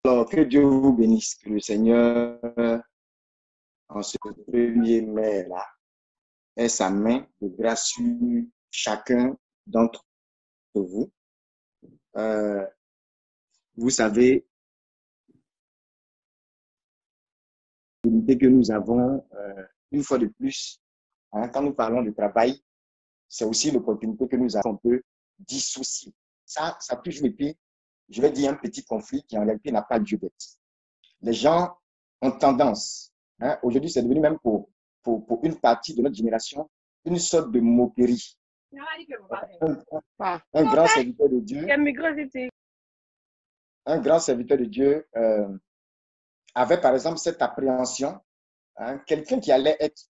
Alors, que Dieu vous bénisse, que le Seigneur, en ce 1er mai-là, ait sa main de grâce sur chacun d'entre vous. Vous savez, l'idée que nous avons, une fois de plus, quand nous parlons de travail, c'est aussi l'opportunité que nous avons un peu dissocier. Ça touche été, je vais dire, un petit conflit qui en réalité n'a pas lieu d'être. Les gens ont tendance, aujourd'hui c'est devenu même pour une partie de notre génération, une sorte de moquerie. Un grand serviteur de Dieu, avait par exemple cette appréhension, quelqu'un qui allait être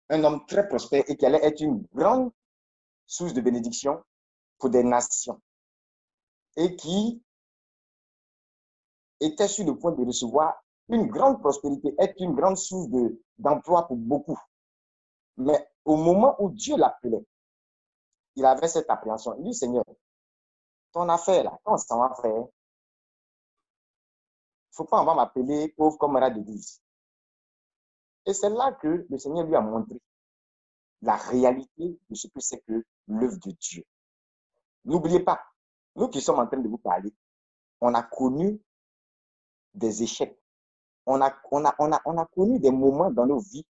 un homme très prospère et qui allait être une grande source de bénédiction pour des nations et qui était sur le point de recevoir une grande prospérité, être une grande source d'emploi pour beaucoup. Mais au moment où Dieu l'appelait, il avait cette appréhension. Il dit, Seigneur, ton affaire là, quand ça va faire, il ne faut pas, on va m'appeler pauvre comme rat d'église. Et c'est là que le Seigneur lui a montré la réalité de ce que c'est que l'œuvre de Dieu. N'oubliez pas, nous qui sommes en train de vous parler, on a connu des échecs. On a connu des moments dans nos vies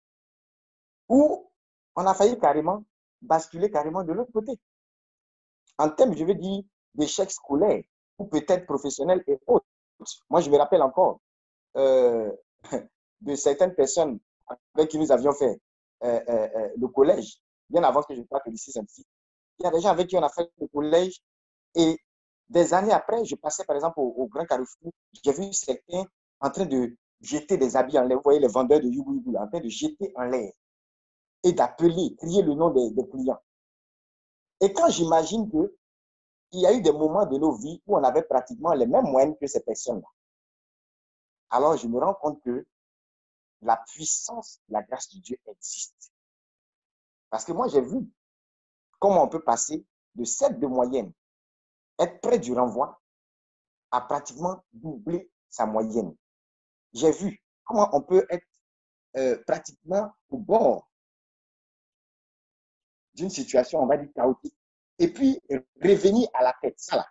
où on a failli carrément basculer carrément de l'autre côté. En termes, je veux dire, d'échecs scolaires ou peut-être professionnels et autres. Moi, je me rappelle encore de certaines personnes avec qui nous avions fait le collège, bien avant que je parte au lycée scientifique. Il y a des gens avec qui on a fait le collège et des années après, je passais par exemple au Grand Carrefour, j'ai vu certains en train de jeter des habits en l'air. Vous voyez les vendeurs de Yugu Yugu en train de jeter en l'air et d'appeler, crier le nom des clients. Et quand j'imagine qu'il y a eu des moments de nos vies où on avait pratiquement les mêmes moyens que ces personnes-là, alors je me rends compte que la puissance, la grâce de Dieu existe. Parce que moi, j'ai vu comment on peut passer de 7 de moyenne, être près du renvoi, à pratiquement doubler sa moyenne. J'ai vu comment on peut être pratiquement au bord d'une situation, on va dire, chaotique, et puis revenir à la tête. Ça là,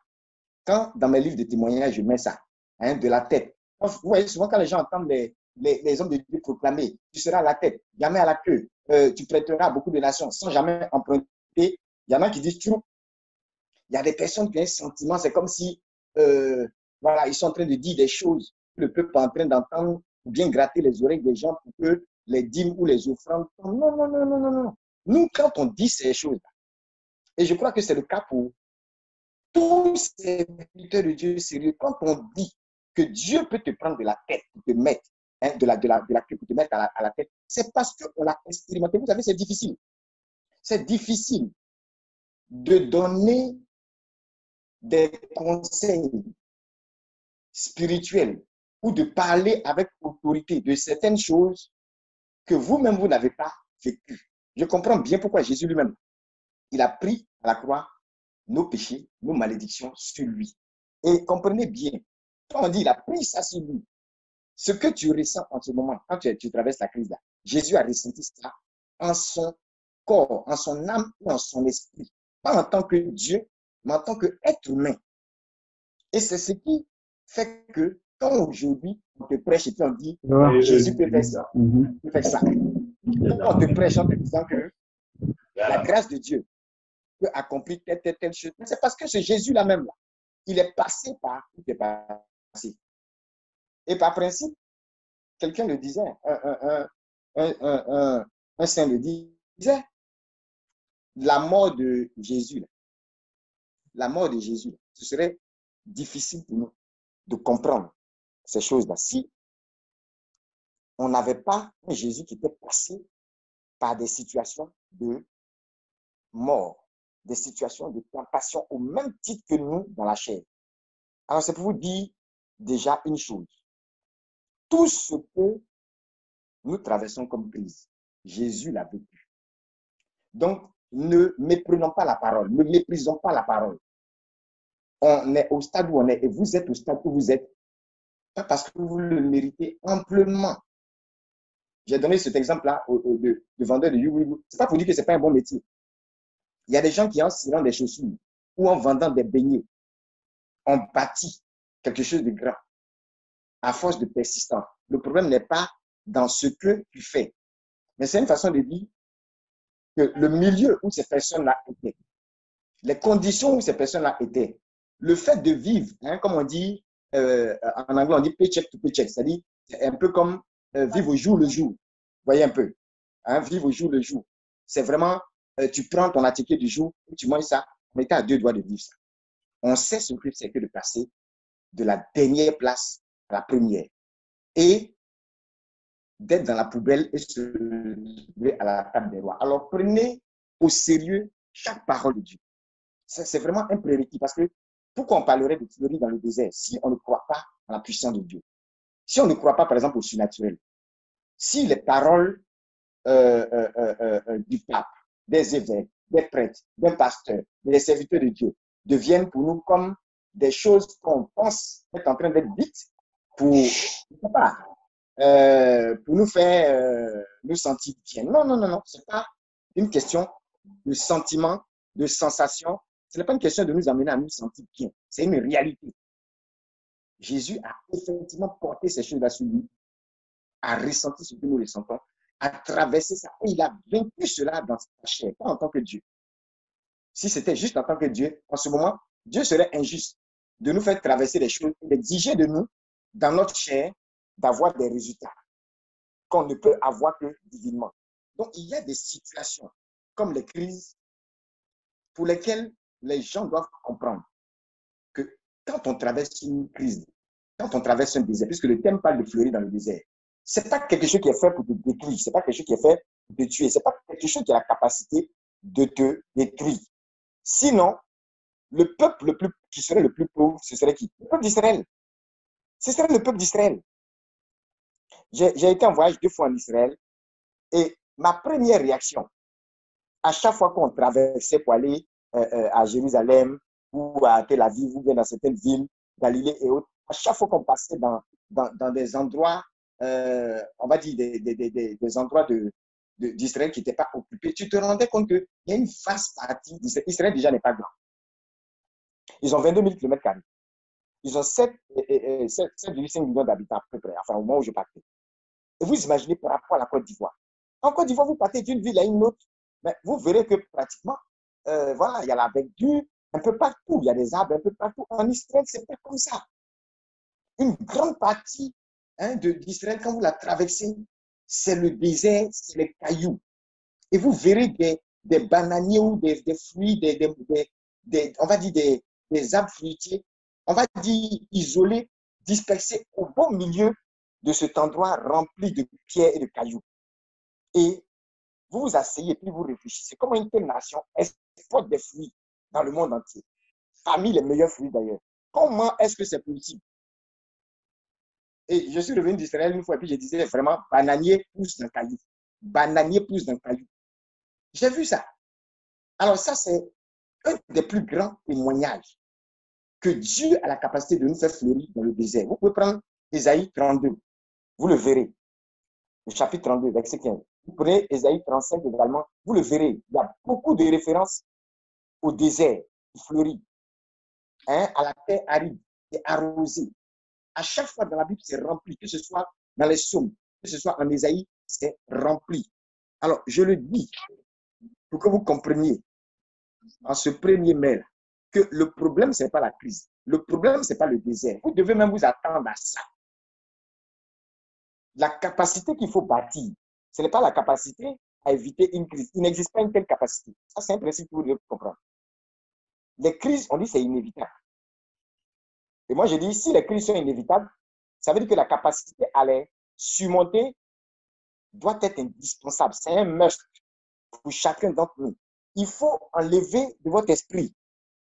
quand dans mes livres de témoignages, je mets ça, de la tête. Vous voyez, souvent quand les gens entendent les hommes de Dieu proclamer, tu seras à la tête, jamais à la queue, tu prêteras à beaucoup de nations sans jamais emprunter. Il y en a qui disent true. Il y a des personnes qui ont un sentiment, c'est comme si, voilà, ils sont en train de dire des choses que le peuple est en train d'entendre, ou bien gratter les oreilles des gens pour que les dîmes ou les offrandes. Non, non, non, non, non, non. Nous, quand on dit ces choses-là, et je crois que c'est le cas pour tous ces serviteurs de Dieu sérieux, quand on dit que Dieu peut te prendre de la tête pour te mettre, de la queue pour te mettre à la tête, c'est parce qu'on l'a expérimenté. Vous savez, c'est difficile. C'est difficile de donner des conseils spirituels ou de parler avec autorité de certaines choses que vous-même, vous n'avez pas vécues. Je comprends bien pourquoi Jésus lui-même, il a pris à la croix nos péchés, nos malédictions sur lui. Et comprenez bien, quand on dit il a pris ça sur lui, ce que tu ressens en ce moment, quand tu traverses la crise là, Jésus a ressenti ça en son corps, en son âme et en son esprit. Pas en tant que Dieu, mais en tant qu'être humain. Et c'est ce qui fait que quand aujourd'hui on te prêche et puis on dit Jésus peut faire ça, peut faire ça. Quand on te prêche en te disant que la grâce de Dieu peut accomplir telle chose, c'est parce que ce Jésus-là même, là, il est passé par tout est passé. Et par principe, quelqu'un le disait, un saint le disait, la mort de Jésus, ce serait difficile pour nous de comprendre ces choses-là si on n'avait pas un Jésus qui était passé par des situations de mort, des situations de tentation au même titre que nous dans la chair. Alors, c'est pour vous dire déjà une chose. Tout ce que nous traversons comme crise, Jésus l'a vécu. Donc, ne méprenons pas la parole, ne méprisons pas la parole. On est au stade où on est et vous êtes au stade où vous êtes. pas parce que vous le méritez amplement. J'ai donné cet exemple-là de vendeur de Yuwi. Ce n'est pas pour dire que ce n'est pas un bon métier. Il y a des gens qui, en tirant des chaussures ou en vendant des beignets, ont bâti quelque chose de grand à force de persistance. Le problème n'est pas dans ce que tu fais, mais c'est une façon de dire que le milieu où ces personnes-là étaient, les conditions où ces personnes-là étaient, le fait de vivre, hein, comme on dit, en anglais, on dit paycheck to paycheck, c'est-à-dire c'est un peu comme vivre au jour le jour. Vous voyez un peu, hein, vivre au jour le jour. C'est vraiment, tu prends ton article du jour, tu manges ça, on était à 2 doigts de vivre ça. On sait ce que c'est que de passer de la dernière place à la première et d'être dans la poubelle et se lever à la table des rois. Alors prenez au sérieux chaque parole de Dieu. C'est vraiment un prérequis parce que pourquoi on parlerait de théorie dans le désert si on ne croit pas à la puissance de Dieu? Si on ne croit pas, par exemple, au surnaturel, si les paroles du pape, des évêques, des prêtres, des pasteurs, des serviteurs de Dieu deviennent pour nous comme des choses qu'on pense être en train d'être dites pour, je sais pas, pour nous faire nous sentir bien. Non, non, non, non. Ce n'est pas une question de sentiment, de sensation. Ce n'est pas une question de nous amener à nous sentir bien. C'est une réalité. Jésus a effectivement porté ces choses-là sur lui, a ressenti ce que nous ressentons, a traversé ça et il a vaincu cela dans sa chair, pas en tant que Dieu. Si c'était juste en tant que Dieu, en ce moment, Dieu serait injuste de nous faire traverser des choses, d'exiger de nous, dans notre chair, d'avoir des résultats qu'on ne peut avoir que divinement. Donc, il y a des situations comme les crises pour lesquelles les gens doivent comprendre que quand on traverse une crise, quand on traverse un désert, puisque le thème parle de fleurir dans le désert, ce n'est pas quelque chose qui est fait pour te détruire, ce n'est pas quelque chose qui est fait pour te tuer, ce n'est pas quelque chose qui a la capacité de te détruire. Sinon, le peuple qui serait le plus pauvre, ce serait qui? Le peuple d'Israël. Ce serait le peuple d'Israël. J'ai été en voyage 2 fois en Israël et ma première réaction, à chaque fois qu'on traversait pour aller à Jérusalem ou à Tel Aviv ou bien dans certaines villes, Galilée et autres, à chaque fois qu'on passait dans des endroits, on va dire des endroits d'Israël qui n'étaient pas occupés, tu te rendais compte qu'il y a une vaste partie d'Israël. Israël déjà n'est pas grand. Ils ont 22 000 km². Ils ont 7,5 millions d'habitants à peu près, enfin au moment où je partais. Et vous imaginez par rapport à la Côte d'Ivoire. En Côte d'Ivoire, vous partez d'une ville à une autre, mais vous verrez que pratiquement, voilà, il y a la verdure un peu partout, il y a des arbres un peu partout. En Israël, c'est pas comme ça. Une grande partie d'Israël, quand vous la traversez, c'est le désert, c'est les cailloux. Et vous verrez des bananiers ou des fruits, on va dire des arbres fruitiers, on va dire isolés, dispersés au beau milieu de cet endroit rempli de pierres et de cailloux. Et vous vous asseyez et puis vous réfléchissez. Comment une telle nation exporte des fruits dans le monde entier, parmi les meilleurs fruits d'ailleurs? Comment est-ce que c'est possible? Et je suis revenu d'Israël une fois et puis je disais vraiment, bananier pousse dans le caillou. Bananier pousse dans le caillou. J'ai vu ça. Alors ça, c'est un des plus grands témoignages que Dieu a la capacité de nous faire fleurir dans le désert. Vous pouvez prendre Ésaïe 32, vous le verrez, le chapitre 32, verset 15. Vous prenez Ésaïe 35 également, vous le verrez. Il y a beaucoup de références au désert qui fleurit, à la terre aride et arrosée. À chaque fois dans la Bible, c'est rempli, que ce soit dans les psaumes, que ce soit en Ésaïe, c'est rempli. Alors, je le dis pour que vous compreniez en ce premier mail que le problème, ce n'est pas la crise. Le problème, ce n'est pas le désert. Vous devez même vous attendre à ça. La capacité qu'il faut bâtir, ce n'est pas la capacité à éviter une crise. Il n'existe pas une telle capacité. Ça, c'est un principe que vous devez comprendre. Les crises, on dit c'est inévitable. Et moi, je dis, si les crises sont inévitables, ça veut dire que la capacité à les surmonter doit être indispensable. C'est un must pour chacun d'entre nous. Il faut enlever de votre esprit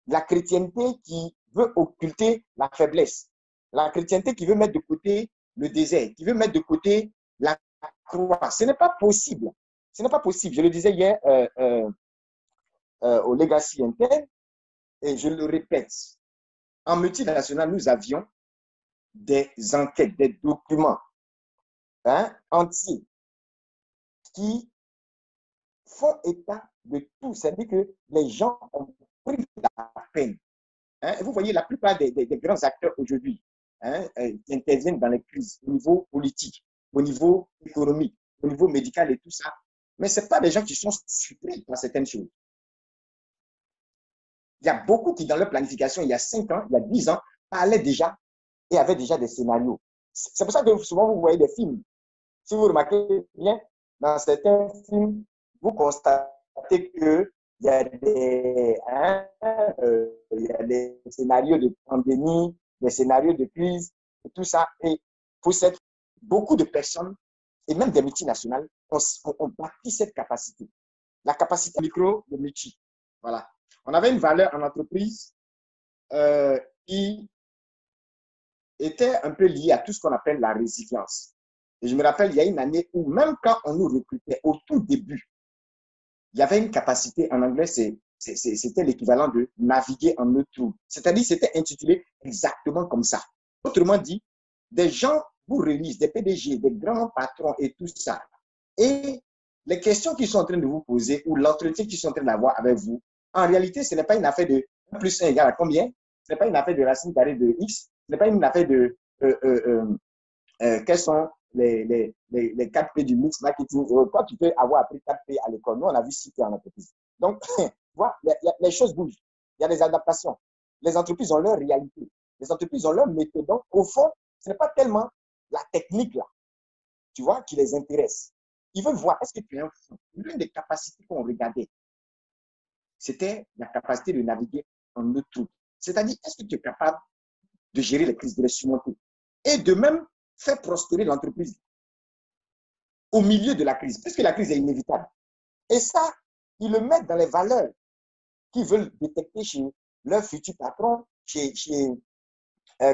la chrétienté qui veut occulter la faiblesse, la chrétienté qui veut mettre de côté le désert, qui veut mettre de côté la croix. Ce n'est pas possible. Ce n'est pas possible. Je le disais hier au Legacy interne et je le répète. En multinational, nous avions des enquêtes, des documents entiers qui font état de tout. C'est-à-dire que les gens ont pris la peine. Vous voyez, la plupart des grands acteurs aujourd'hui interviennent dans les crises au niveau politique, au niveau économique, au niveau médical et tout ça. Mais ce pas des gens qui sont surpris par certaines choses. Il y a beaucoup qui, dans leur planification, il y a 5 ans, il y a 10 ans, parlaient déjà et avaient déjà des scénarios. C'est pour ça que souvent vous voyez des films. Si vous remarquez bien, dans certains films, vous constatez qu'il y a il y a des scénarios de pandémie, des scénarios de crise, et tout ça. Et pour beaucoup de personnes, et même des multinationales, ont bâti cette capacité. La capacité micro, le multi. Voilà. On avait une valeur en entreprise qui était un peu liée à tout ce qu'on appelle la résilience. Et je me rappelle, il y a une année où même quand on nous recrutait au tout début, il y avait une capacité, en anglais, c'était l'équivalent de naviguer en eau trouble. C'est-à-dire, c'était intitulé exactement comme ça. Autrement dit, des gens vous réunissent, des PDG, des grands patrons et tout ça. Et les questions qu'ils sont en train de vous poser ou l'entretien qu'ils sont en train d'avoir avec vous, en réalité, ce n'est pas une affaire de 1 plus 1 égale à combien? Ce n'est pas une affaire de racine carrée de X. Ce n'est pas une affaire de quels sont les 4 P du mix marketing. Toi, tu peux avoir appris 4 P à l'école. Nous, on a vu 6 P en entreprise. Donc, voilà, les choses bougent. Il y a des adaptations. Les entreprises ont leur réalité. Les entreprises ont leur méthode. Donc, au fond, ce n'est pas tellement la technique, là, tu vois, qui les intéresse. Ils veulent voir, est-ce que tu es un fou? L'une des capacités qu'on regardait, c'était la capacité de naviguer en neutre. C'est-à-dire, est-ce que tu es capable de gérer les crises, de les surmonter? Et de même, faire prospérer l'entreprise au milieu de la crise, puisque la crise est inévitable. Et ça, ils le mettent dans les valeurs qu'ils veulent détecter chez leurs futurs patrons,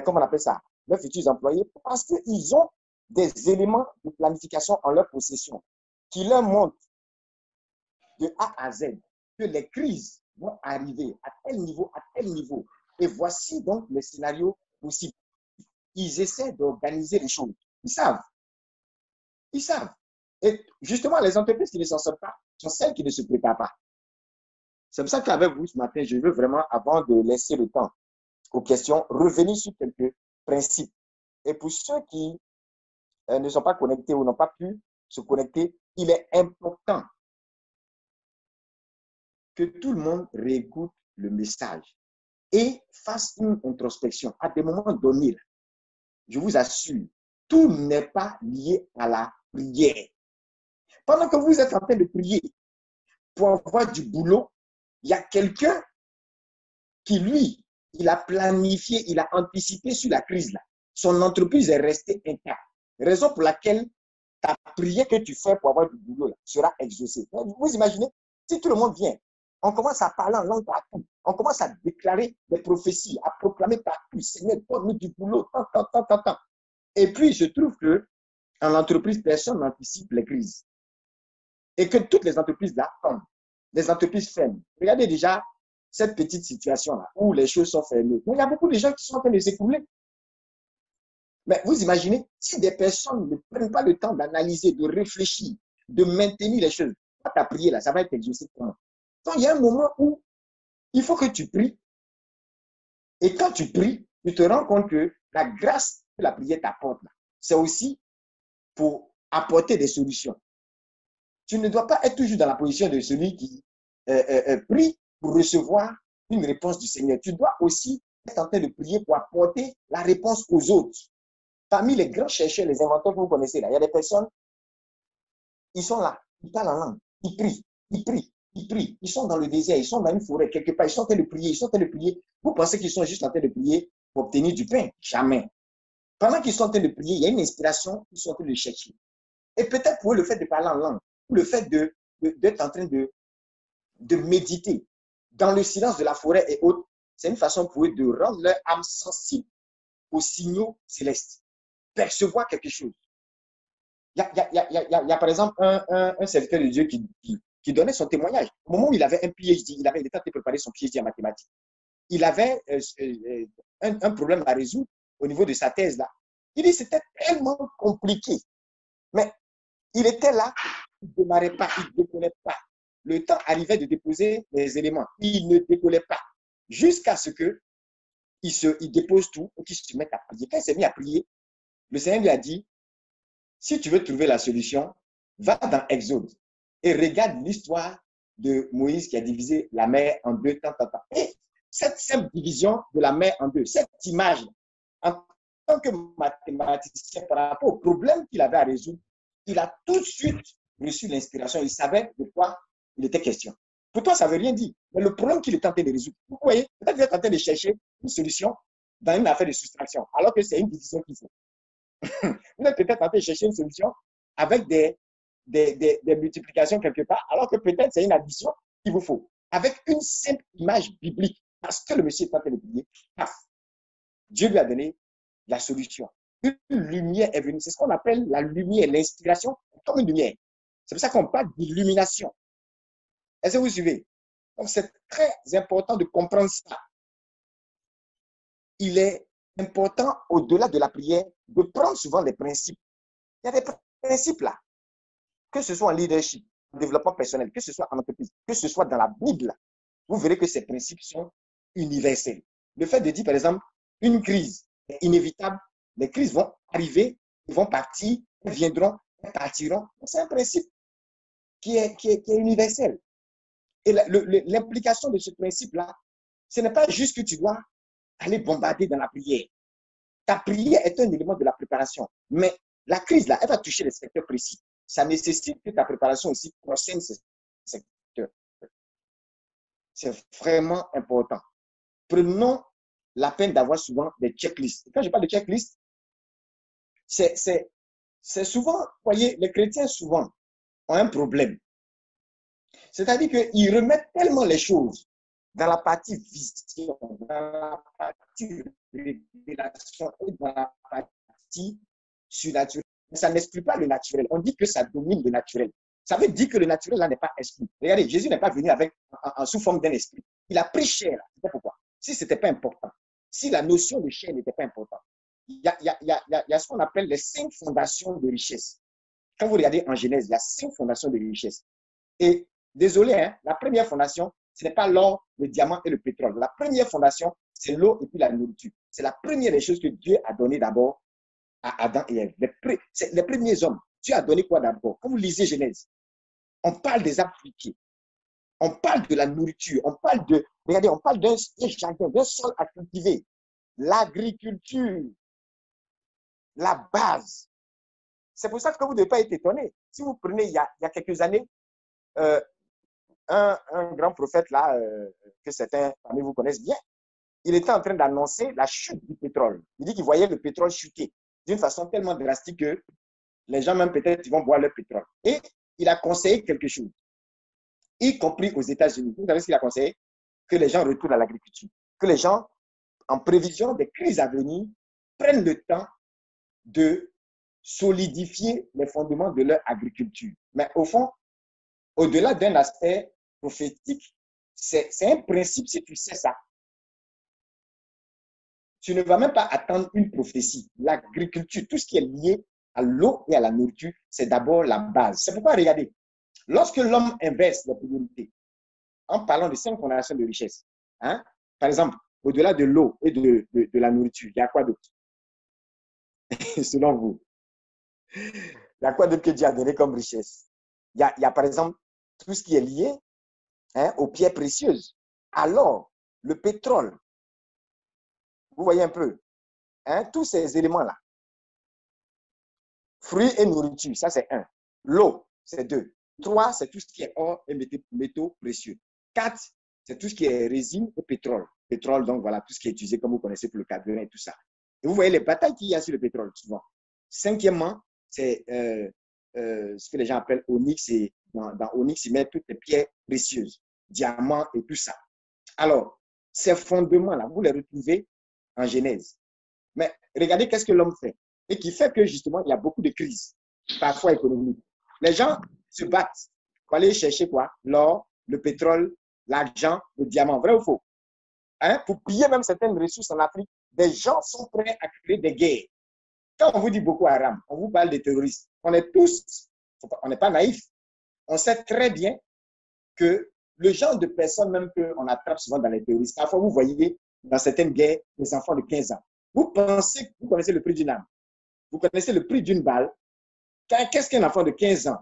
comment on appelle ça, leurs futurs employés, parce qu'ils ont des éléments de planification en leur possession qui leur montrent de A à Z que les crises vont arriver à tel niveau, à tel niveau. Et voici donc les scénarios possibles. Ils essaient d'organiser les choses. Ils savent. Ils savent. Et justement, les entreprises qui ne s'en sortent pas sont celles qui ne se préparent pas. C'est pour ça qu'avec vous ce matin, je veux vraiment, avant de laisser le temps aux questions, revenir sur quelques principes. Et pour ceux qui ne sont pas connectés ou n'ont pas pu se connecter, il est important que tout le monde réécoute le message et fasse une introspection à des moments donnés. Je vous assure, tout n'est pas lié à la prière. Pendant que vous êtes en train de prier pour avoir du boulot, il y a quelqu'un qui, lui, il a planifié, il a anticipé sur la crise là. Son entreprise est restée intacte. Raison pour laquelle ta prière que tu fais pour avoir du boulot là, sera exaucée. Vous imaginez, si tout le monde vient, on commence à parler en langue partout, on commence à déclarer des prophéties, à proclamer partout, Seigneur, donne-nous du boulot, tant. Et puis, il se trouve que en entreprise, personne n'anticipe les crises. Et que toutes les entreprises là tombent. Les entreprises ferment. Regardez déjà cette petite situation-là où les choses sont fermées. Mais il y a beaucoup de gens qui sont en train de s'écouler. Mais vous imaginez, si des personnes ne prennent pas le temps d'analyser, de réfléchir, de maintenir les choses, quand tu as prié là, ça va être exaucé comment? Donc, il y a un moment où il faut que tu pries. Et quand tu pries, tu te rends compte que la grâce que la prière t'apporte, c'est aussi pour apporter des solutions. Tu ne dois pas être toujours dans la position de celui qui prie pour recevoir une réponse du Seigneur. Tu dois aussi être en train de prier pour apporter la réponse aux autres. Parmi les grands chercheurs, les inventeurs que vous connaissez, là, il y a des personnes, ils sont là, ils parlent en langue, ils prient, ils prient, ils prient. Ils sont dans le désert, ils sont dans une forêt, quelque part, ils sont en train de prier, ils sont en train de prier. Vous pensez qu'ils sont juste en train de prier pour obtenir du pain? Jamais. Pendant qu'ils sont en train de prier, il y a une inspiration qu'ils sont en train de chercher. Et peut-être pour eux, le fait de parler en langue, ou le fait d'être en train de méditer dans le silence de la forêt et autres, c'est une façon pour eux de rendre leur âme sensible aux signaux célestes, percevoir quelque chose. Il y a par exemple un serviteur de Dieu qui donnait son témoignage. Au moment où il avait un PhD, il était en train de préparer son PhD en mathématiques. Il avait un problème à résoudre au niveau de sa thèse là. Il dit c'était tellement compliqué. Mais il était là, il ne démarrait pas, il ne décollait pas. Le temps arrivait de déposer les éléments. Il ne décollait pas. Jusqu'à ce qu'il dépose tout et qu'il se mette à prier. Quand il s'est mis à prier, le Seigneur lui a dit, si tu veux trouver la solution, va dans Exode et regarde l'histoire de Moïse qui a divisé la mer en deux, Et cette simple division de la mer en deux, cette image, en tant que mathématicien, par rapport au problème qu'il avait à résoudre, il a tout de suite reçu l'inspiration. Il savait de quoi il était question. Pour toi, ça ne veut rien dire. Mais le problème qu'il est en train de résoudre, vous voyez, peut-être qu'il est en train de chercher une solution dans une affaire de soustraction, alors que c'est une division qu'il faut. Vous êtes peut-être en train de chercher une solution avec des multiplications quelque part, alors que peut-être c'est une addition qu'il vous faut. Avec une simple image biblique, parce que le monsieur est en train de prier, paf, Dieu lui a donné la solution. Une lumière est venue. C'est ce qu'on appelle la lumière, l'inspiration, comme une lumière. C'est pour ça qu'on parle d'illumination. Est-ce que vous suivez? Donc, c'est très important de comprendre ça. Il est important, au-delà de la prière, de prendre souvent les principes. Il y a des principes là, que ce soit en leadership, en développement personnel, que ce soit en entreprise, que ce soit dans la Bible. Vous verrez que ces principes sont universels. Le fait de dire, par exemple, une crise est inévitable, les crises vont arriver, ils vont partir, elles viendront, elles partiront. C'est un principe qui est universel. Et l'implication de ce principe-là, ce n'est pas juste que tu dois aller bombarder dans la prière. Ta prière est un élément de la préparation. Mais la crise, là, elle va toucher les secteurs précis. Ça nécessite que ta préparation aussi concerne ces secteurs. C'est vraiment important. Prenons la peine d'avoir souvent des checklists. Quand je parle de checklists, c'est souvent, vous voyez, les chrétiens souvent ont un problème. C'est-à-dire qu'ils remettent tellement les choses dans la partie vision, dans la partie révélation et dans la partie surnaturelle. Ça n'exclut pas le naturel. On dit que ça domine le naturel. Ça veut dire que le naturel là n'est pas exclu. Regardez, Jésus n'est pas venu avec sous forme d'un esprit. Il a pris chair. C'est pourquoi. Si ce n'était pas important, si la notion de chair n'était pas importante, il y a ce qu'on appelle les 5 fondations de richesse. Quand vous regardez en Genèse, il y a 5 fondations de richesse. Et désolé, hein, la première fondation, ce n'est pas l'or, le diamant et le pétrole. La première fondation, c'est l'eau et puis la nourriture. C'est la première des choses que Dieu a donné d'abord à Adam et Ève. Les premiers hommes, Dieu a donné quoi d'abord? Quand vous lisez Genèse, on parle des arbres fruitiers. On parle de la nourriture. On parle de, regardez, on parle d'un jardin, d'un sol à cultiver. L'agriculture, la base. C'est pour ça que vous ne devez pas être étonné. Si vous prenez, il y a quelques années, un grand prophète là, que certains parmi vous connaissent bien, il était en train d'annoncer la chute du pétrole. Il dit qu'il voyait le pétrole chuter d'une façon tellement drastique que les gens même peut-être vont boire le pétrole. Et il a conseillé quelque chose, y compris aux États-Unis. Vous savez ce qu'il a conseillé? Que les gens retournent à l'agriculture. Que les gens, en prévision des crises à venir, prennent le temps de solidifier les fondements de leur agriculture. Mais au fond, au-delà d'un aspect prophétique, c'est un principe, si tu sais ça. Tu ne vas même pas attendre une prophétie. L'agriculture, tout ce qui est lié à l'eau et à la nourriture, c'est d'abord la base. C'est pourquoi, regardez, lorsque l'homme inverse les priorités, en parlant de 5 fondations de richesse, hein, par exemple, au-delà de l'eau et de la nourriture, il y a quoi d'autre? Selon vous, il y a quoi d'autre que Dieu a donné comme richesse? Il y a par exemple tout ce qui est lié, hein, aux pierres précieuses. Alors, le pétrole, vous voyez un peu, hein, tous ces éléments-là. Fruits et nourriture, ça c'est 1. L'eau, c'est 2. 3, c'est tout ce qui est or et métaux précieux. 4, c'est tout ce qui est résine et pétrole. Pétrole, donc voilà, tout ce qui est utilisé comme vous connaissez pour le carburant et tout ça. Et vous voyez les batailles qu'il y a sur le pétrole souvent. 5e, c'est ce que les gens appellent onyx. Et dans onyx, ils mettent toutes les pierres précieuses, diamants et tout ça. Alors, ces fondements-là, vous les retrouvez en Genèse. Mais regardez qu'est-ce que l'homme fait. Et qui fait que justement, il y a beaucoup de crises, parfois économiques. Les gens se battent pour aller chercher quoi? L'or, le pétrole, l'argent, le diamant. Vrai ou faux? Hein? Pour piller même certaines ressources en Afrique, des gens sont prêts à créer des guerres. Quand on vous dit Boko Haram, on vous parle des terroristes. On est tous, on n'est pas naïfs. On sait très bien que le genre de personnes même qu'on attrape souvent dans les terroristes, parfois vous voyez dans certaines guerres des enfants de 15 ans. Vous pensez que vous connaissez le prix d'une âme. Vous connaissez le prix d'une balle. Qu'est-ce qu'un enfant de 15 ans?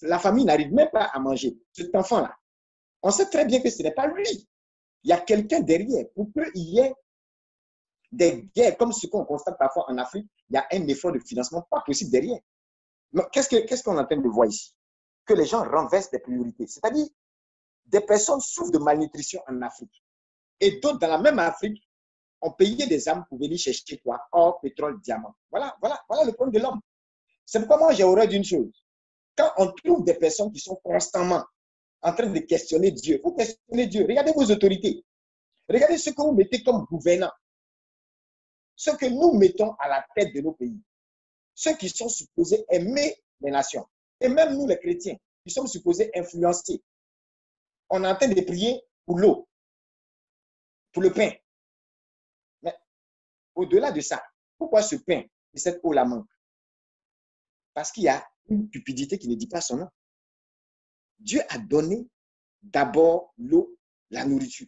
La famille n'arrive même pas à manger. Cet enfant-là, on sait très bien que ce n'est pas lui. Il y a quelqu'un derrière. Pour qu'il y ait des guerres comme ce qu'on constate parfois en Afrique, il y a un effort de financement pas possible derrière. Mais qu'est-ce qu'on est en train de voir ici? Que les gens renversent des priorités. C'est-à-dire, des personnes souffrent de malnutrition en Afrique. Et d'autres, dans la même Afrique, ont payé des âmes pour venir chercher quoi? Or, pétrole, diamant. Voilà le problème de l'homme. C'est pourquoi moi, j'ai horreur d'une chose. Quand on trouve des personnes qui sont constamment en train de questionner Dieu, vous questionnez Dieu. Regardez vos autorités. Regardez ce que vous mettez comme gouvernants. Ce que nous mettons à la tête de nos pays. Ceux qui sont supposés aimer les nations. Et même nous, les chrétiens, qui sommes supposés influencer. On est en train de prier pour l'eau, pour le pain. Mais au-delà de ça, pourquoi ce pain et cette eau la manquent? Parce qu'il y a une cupidité qui ne dit pas son nom. Dieu a donné d'abord l'eau, la nourriture.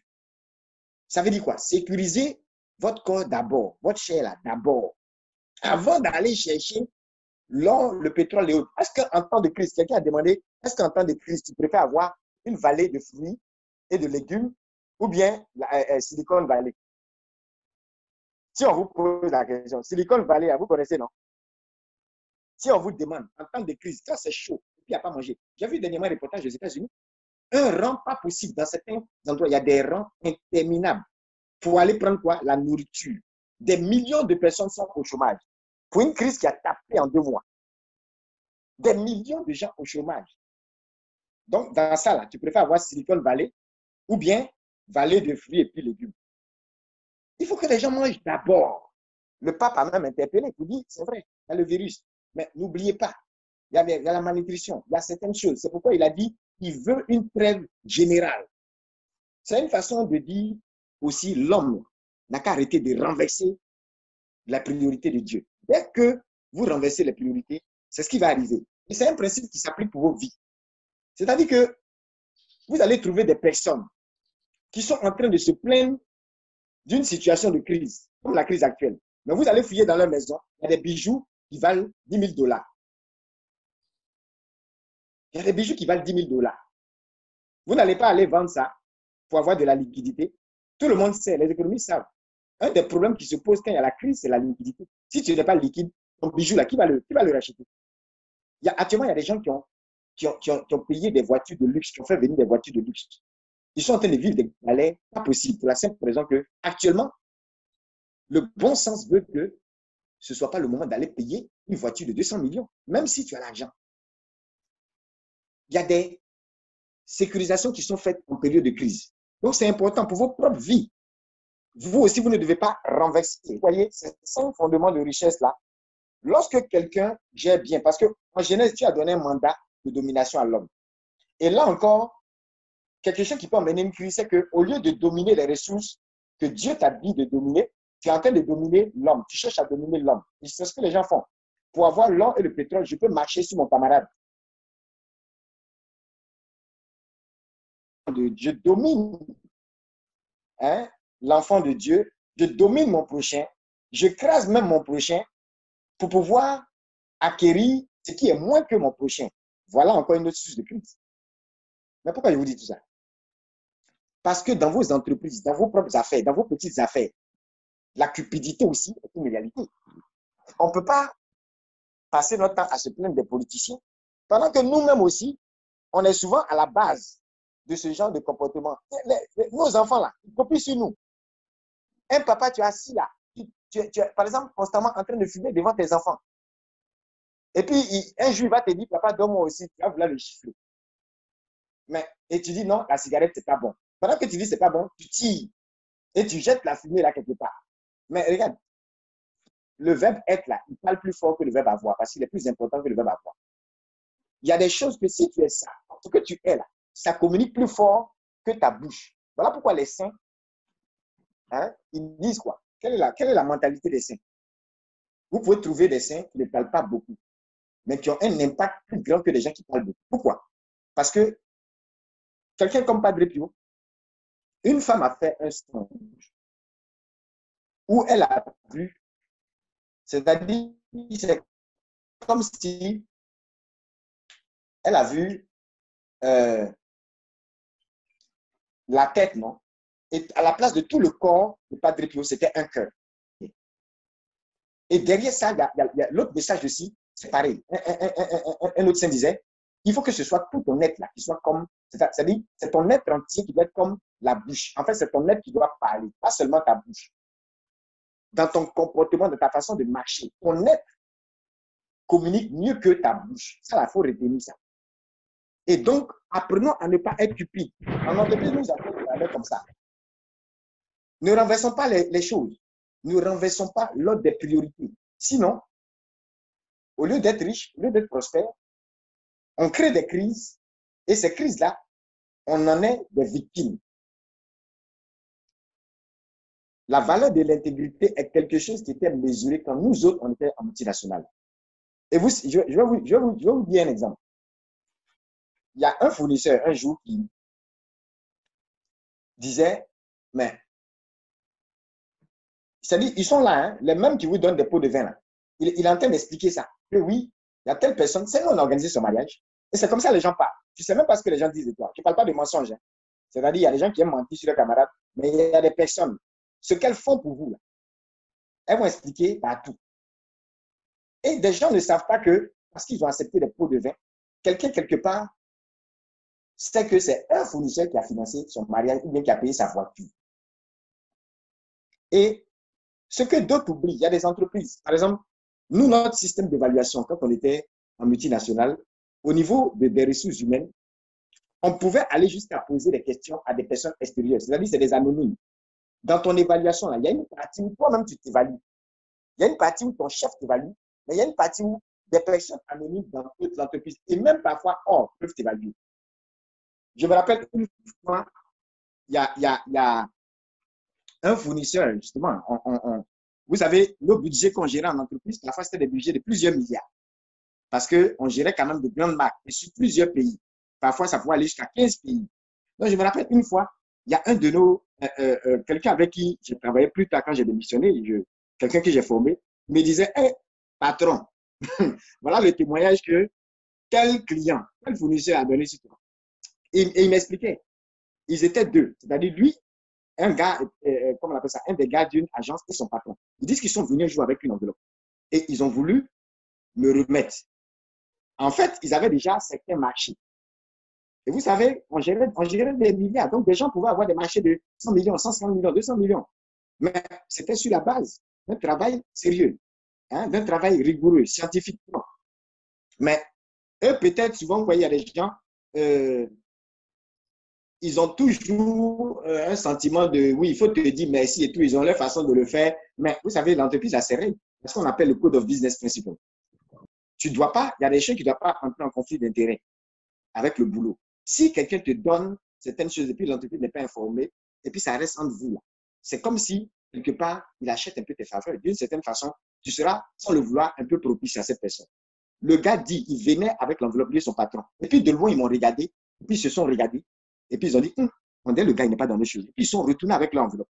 Ça veut dire quoi? Sécuriser votre corps d'abord, votre chair là d'abord, avant d'aller chercher l'or, le pétrole et autres. Est-ce qu'en temps de crise, quelqu'un a demandé, est-ce qu'en temps de crise, tu préfères avoir une vallée de fruits et de légumes ou bien Silicon Valley? Si on vous pose la question, Silicon Valley, vous connaissez, non? Si on vous demande, en temps de crise, quand c'est chaud, et puis il n'y a pas à manger. J'ai vu dernièrement un reportage aux États-Unis, un rang pas possible. Dans certains endroits, il y a des rangs interminables pour aller prendre quoi? La nourriture. Des millions de personnes sont au chômage. Pour une crise qui a tapé en 2 mois. Des millions de gens au chômage. Donc, dans ça, là, tu préfères avoir Silicon Valley ou bien vallée de fruits et puis légumes. Il faut que les gens mangent d'abord. Le pape a même interpellé pour dire, c'est vrai, il y a le virus. Mais n'oubliez pas, il y a la malnutrition, il y a certaines choses. C'est pourquoi il a dit qu'il veut une trêve générale. C'est une façon de dire aussi l'homme n'a qu'à arrêter de renverser la priorité de Dieu. Dès que vous renversez les priorités, c'est ce qui va arriver. Et c'est un principe qui s'applique pour vos vies. C'est-à-dire que vous allez trouver des personnes qui sont en train de se plaindre d'une situation de crise, comme la crise actuelle. Mais vous allez fouiller dans leur maison, il y a des bijoux qui valent 10 000 $. Il y a des bijoux qui valent 10 000 $. Vous n'allez pas aller vendre ça pour avoir de la liquidité. Tout le monde sait, les économistes savent. Un des problèmes qui se pose quand il y a la crise, c'est la liquidité. Si tu n'es pas liquide, ton bijou là, qui va le racheter? Actuellement, il y a des gens qui ont payé des voitures de luxe, qui ont fait venir des voitures de luxe. Ils sont en train de vivre des galères pas possibles, pour la simple raison que, actuellement, le bon sens veut que ce ne soit pas le moment d'aller payer une voiture de 200 millions, même si tu as l'argent. Il y a des sécurisations qui sont faites en période de crise. Donc, c'est important pour vos propres vies. Vous aussi, vous ne devez pas renverser. Vous voyez, ces 5 fondements de richesse-là, lorsque quelqu'un gère bien, parce qu'en Genèse, Dieu a donné un mandat de domination à l'homme. Et là encore, quelque chose qui peut emmener une crise, c'est qu'au lieu de dominer les ressources que Dieu t'a dit de dominer, tu es en train de dominer l'homme. Tu cherches à dominer l'homme. C'est ce que les gens font. Pour avoir l'or et le pétrole, je peux marcher sur mon camarade. Je domine l'enfant de Dieu, je domine mon prochain, je crase même mon prochain pour pouvoir acquérir ce qui est moins que mon prochain. Voilà encore une autre source de crise. Mais pourquoi je vous dis tout ça? Parce que dans vos entreprises, dans vos propres affaires, dans vos petites affaires, la cupidité aussi est une réalité. On ne peut pas passer notre temps à se plaindre des politiciens, pendant que nous-mêmes aussi, on est souvent à la base de ce genre de comportement. Nos enfants là, ils copient sur nous. Un papa, tu es assis là, tu es par exemple constamment en train de fumer devant tes enfants. Et puis, un jour, il va te dire, papa, donne-moi aussi, tu vas vouloir le chiffrer. Et tu dis, non, la cigarette, c'est pas bon. Pendant que tu dis, c'est pas bon, tu tires et tu jettes la fumée là quelque part. Mais regarde, le verbe être là, il parle plus fort que le verbe avoir, parce qu'il est plus important que le verbe avoir. Il y a des choses que si tu es ça, ce que tu es là, ça communique plus fort que ta bouche. Voilà pourquoi les saints, ils disent quoi? quelle est la mentalité des saints? Vous pouvez trouver des saints qui ne parlent pas beaucoup, mais qui ont un impact plus grand que des gens qui parlent beaucoup. Pourquoi? Parce que quelqu'un comme Padre Pio, une femme a fait un songe où elle a vu, c'est-à-dire, c'est comme si elle a vu euh, la tête, non? Et à la place de tout le corps de Padre Pio, c'était un cœur. Et derrière ça, il y a l'autre message aussi, c'est pareil. Un autre saint disait, il faut que ce soit tout ton être là, qui soit comme, c'est-à-dire, c'est ton être entier qui doit être comme la bouche. En fait, c'est ton être qui doit parler, pas seulement ta bouche. Dans ton comportement, dans ta façon de marcher, ton être communique mieux que ta bouche. Ça, il faut retenir ça. Et donc, apprenons à ne pas être cupide. En entreprise, nous apprenons comme ça. Ne renversons pas les choses. Ne renversons pas l'ordre des priorités. Sinon, au lieu d'être riche, au lieu d'être prospère, on crée des crises et ces crises-là, on en est des victimes. La valeur de l'intégrité est quelque chose qui était mesuré quand nous autres, on était en multinational. Et vous, je vais vous dire un exemple. Il y a un fournisseur un jour qui disait, mais, c'est-à-dire, ils sont là, hein, les mêmes qui vous donnent des pots de vin là. Il est en train d'expliquer ça. Que oui, il y a telle personne, c'est nous on a organisé son mariage. Et c'est comme ça que les gens parlent. Tu ne sais même pas ce que les gens disent de toi. Je ne parle pas de mensonges. Hein. C'est-à-dire, il y a des gens qui aiment mentir sur leurs camarades, mais il y a des personnes. Ce qu'elles font pour vous, là, elles vont expliquer partout. Et des gens ne savent pas que, parce qu'ils ont accepté des pots de vin, quelqu'un quelque part sait que c'est un fournisseur qui a financé son mariage ou bien qui a payé sa voiture. Et ce que d'autres oublient, il y a des entreprises. Par exemple, nous, notre système d'évaluation, quand on était en multinational, au niveau des ressources humaines, on pouvait aller jusqu'à poser des questions à des personnes extérieures. C'est-à-dire, c'est des anonymes. Dans ton évaluation, là, il y a une partie où toi-même tu t'évalues. Il y a une partie où ton chef t'évalue, mais il y a une partie où des personnes anonymes dans toute l'entreprise et même parfois hors peuvent t'évaluer. Je me rappelle une fois, il y a un fournisseur, justement. Vous savez, le budget qu'on gérait en entreprise, parfois c'était des budgets de plusieurs milliards. Parce qu'on gérait quand même de grandes marques et sur plusieurs pays. Parfois, ça pouvait aller jusqu'à 15 pays. Donc, je me rappelle une fois, il y a un de nos, quelqu'un avec qui j'ai travaillé plus tard quand j'ai démissionné, quelqu'un que j'ai formé, me disait, hey, patron, voilà le témoignage que tel client, tel fournisseur a donné sur toi. Et il m'expliquait, ils étaient deux, c'est-à-dire lui, un gars, comment on appelle ça, un des gars d'une agence et son patron. Ils disent qu'ils sont venus jouer avec une enveloppe. Et ils ont voulu me remettre. En fait, ils avaient déjà certains marchés. Et vous savez, on gérait des milliards. Donc, des gens pouvaient avoir des marchés de 100 millions, 150 millions, 200 millions. Mais c'était sur la base d'un travail sérieux, hein, d'un travail rigoureux, scientifiquement. Mais eux, peut-être, souvent, vous voyez, il y a des gens, ils ont toujours un sentiment de, oui, il faut te dire merci et tout, ils ont leur façon de le faire. Mais vous savez, l'entreprise a ses règles. C'est ce qu'on appelle le Code of Business Principle. Tu ne dois pas, il y a des choses qui ne doivent pas entrer en conflit d'intérêt avec le boulot. Si quelqu'un te donne certaines choses et puis l'entreprise n'est pas informée, et puis ça reste entre vous là. C'est comme si, quelque part, il achète un peu tes faveurs. D'une certaine façon, tu seras, sans le vouloir, un peu propice à cette personne. Le gars dit, il venait avec l'enveloppe de son patron. Et puis de loin, ils m'ont regardé, et puis ils se sont regardés, et puis ils ont dit, on dirait le gars, il n'est pas dans les choses. Et puis ils sont retournés avec l'enveloppe.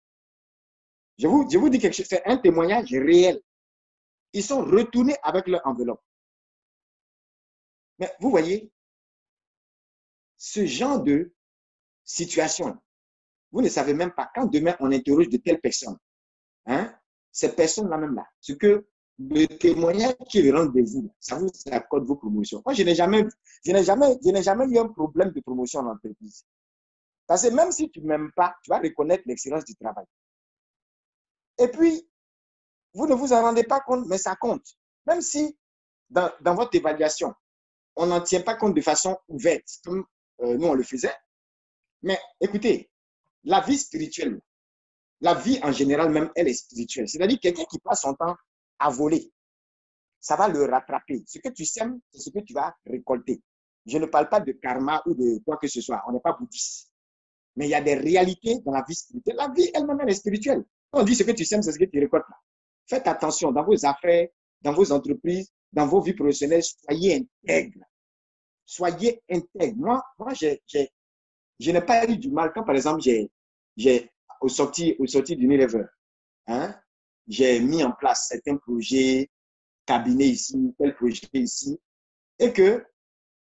Je vous dis quelque chose, c'est un témoignage réel. Ils sont retournés avec leur enveloppe. Mais vous voyez, ce genre de situation, vous ne savez même pas, quand demain on interroge de telles personnes, hein, ces personnes-là même là, ce que le témoignage qui rentre de vous, ça vous accorde vos promotions. Moi, je n'ai jamais eu un problème de promotion en entreprise. Parce que même si tu ne m'aimes pas, tu vas reconnaître l'excellence du travail. Et puis, vous ne vous en rendez pas compte, mais ça compte. Même si dans votre évaluation, on n'en tient pas compte de façon ouverte, comme nous on le faisait. Mais écoutez, la vie spirituelle, la vie en général même, elle est spirituelle. C'est-à-dire quelqu'un qui passe son temps à voler, ça va le rattraper. Ce que tu sèmes, c'est ce que tu vas récolter. Je ne parle pas de karma ou de quoi que ce soit. On n'est pas bouddhiste. Mais il y a des réalités dans la vie spirituelle. La vie elle-même, elle est spirituelle. On dit ce que tu sèmes, c'est ce que tu récoltes. Faites attention dans vos affaires, dans vos entreprises, dans vos vies professionnelles, soyez intègres. Soyez intègres. Moi je n'ai pas eu du mal quand, par exemple, au sorti d'Unilever, hein, j'ai mis en place certains projets, cabinet ici, tel projet ici, et que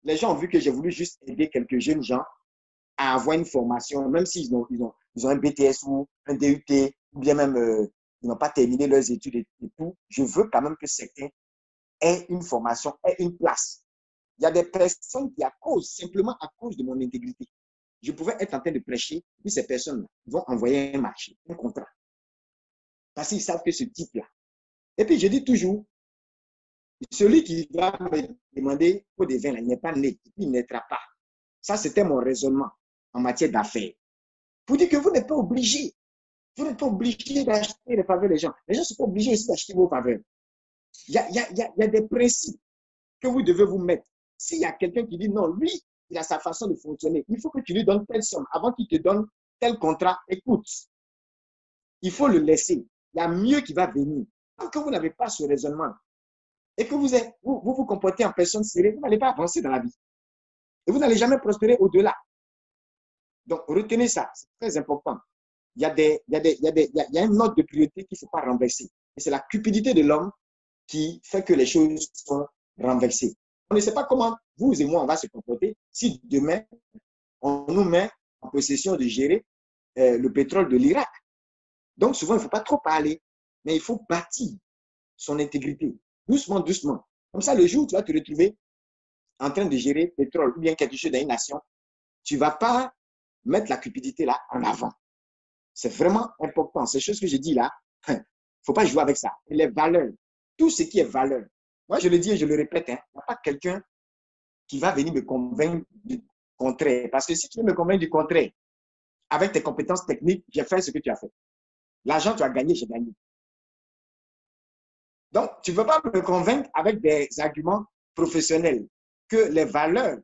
les gens ont vu que j'ai voulu juste aider quelques jeunes gens à avoir une formation, même s'ils ont un BTS ou un DUT, ou bien même ils n'ont pas terminé leurs études et tout. Je veux quand même que certains aient une formation, aient une place. Il y a des personnes qui, simplement à cause de mon intégrité, je pouvais être en train de prêcher, puis ces personnes vont envoyer un marché, un contrat. Parce qu'ils savent que ce type-là. Et puis je dis toujours, celui qui va me demander pour des vins, il n'est pas né, il naîtra pas. Ça, c'était mon raisonnement en matière d'affaires. Pour dire que vous n'êtes pas obligé. Vous n'êtes pas obligé d'acheter les faveurs des gens. Les gens ne sont pas obligés ici d'acheter vos faveurs. Il y a des principes que vous devez vous mettre. S'il y a quelqu'un qui dit non, lui, il a sa façon de fonctionner, il faut que tu lui donnes telle somme. Avant qu'il te donne tel contrat, écoute, il faut le laisser. Il y a mieux qui va venir. Tant que vous n'avez pas ce raisonnement et que vous comportez en personne sérieuse, vous n'allez pas avancer dans la vie. Et vous n'allez jamais prospérer au-delà. Donc, retenez ça, c'est très important. Il y a une note de priorité qu'il ne faut pas renverser. Et c'est la cupidité de l'homme qui fait que les choses sont renversées. On ne sait pas comment vous et moi, on va se comporter si demain, on nous met en possession de gérer le pétrole de l'Irak. Donc, souvent, il ne faut pas trop parler, mais il faut bâtir son intégrité, doucement, doucement. Comme ça, le jour où tu vas te retrouver en train de gérer le pétrole ou bien quelque chose dans une nation, tu ne vas pas mettre la cupidité là en avant. C'est vraiment important. Ces choses que je dis là, il ne faut pas jouer avec ça. Et les valeurs, tout ce qui est valeur. Moi, je le dis et je le répète, il n'y a pas quelqu'un qui va venir me convaincre du contraire. Parce que si tu veux me convaincre du contraire, avec tes compétences techniques, j'ai fait ce que tu as fait. L'argent, tu as gagné, j'ai gagné. Donc, tu ne veux pas me convaincre avec des arguments professionnels que les valeurs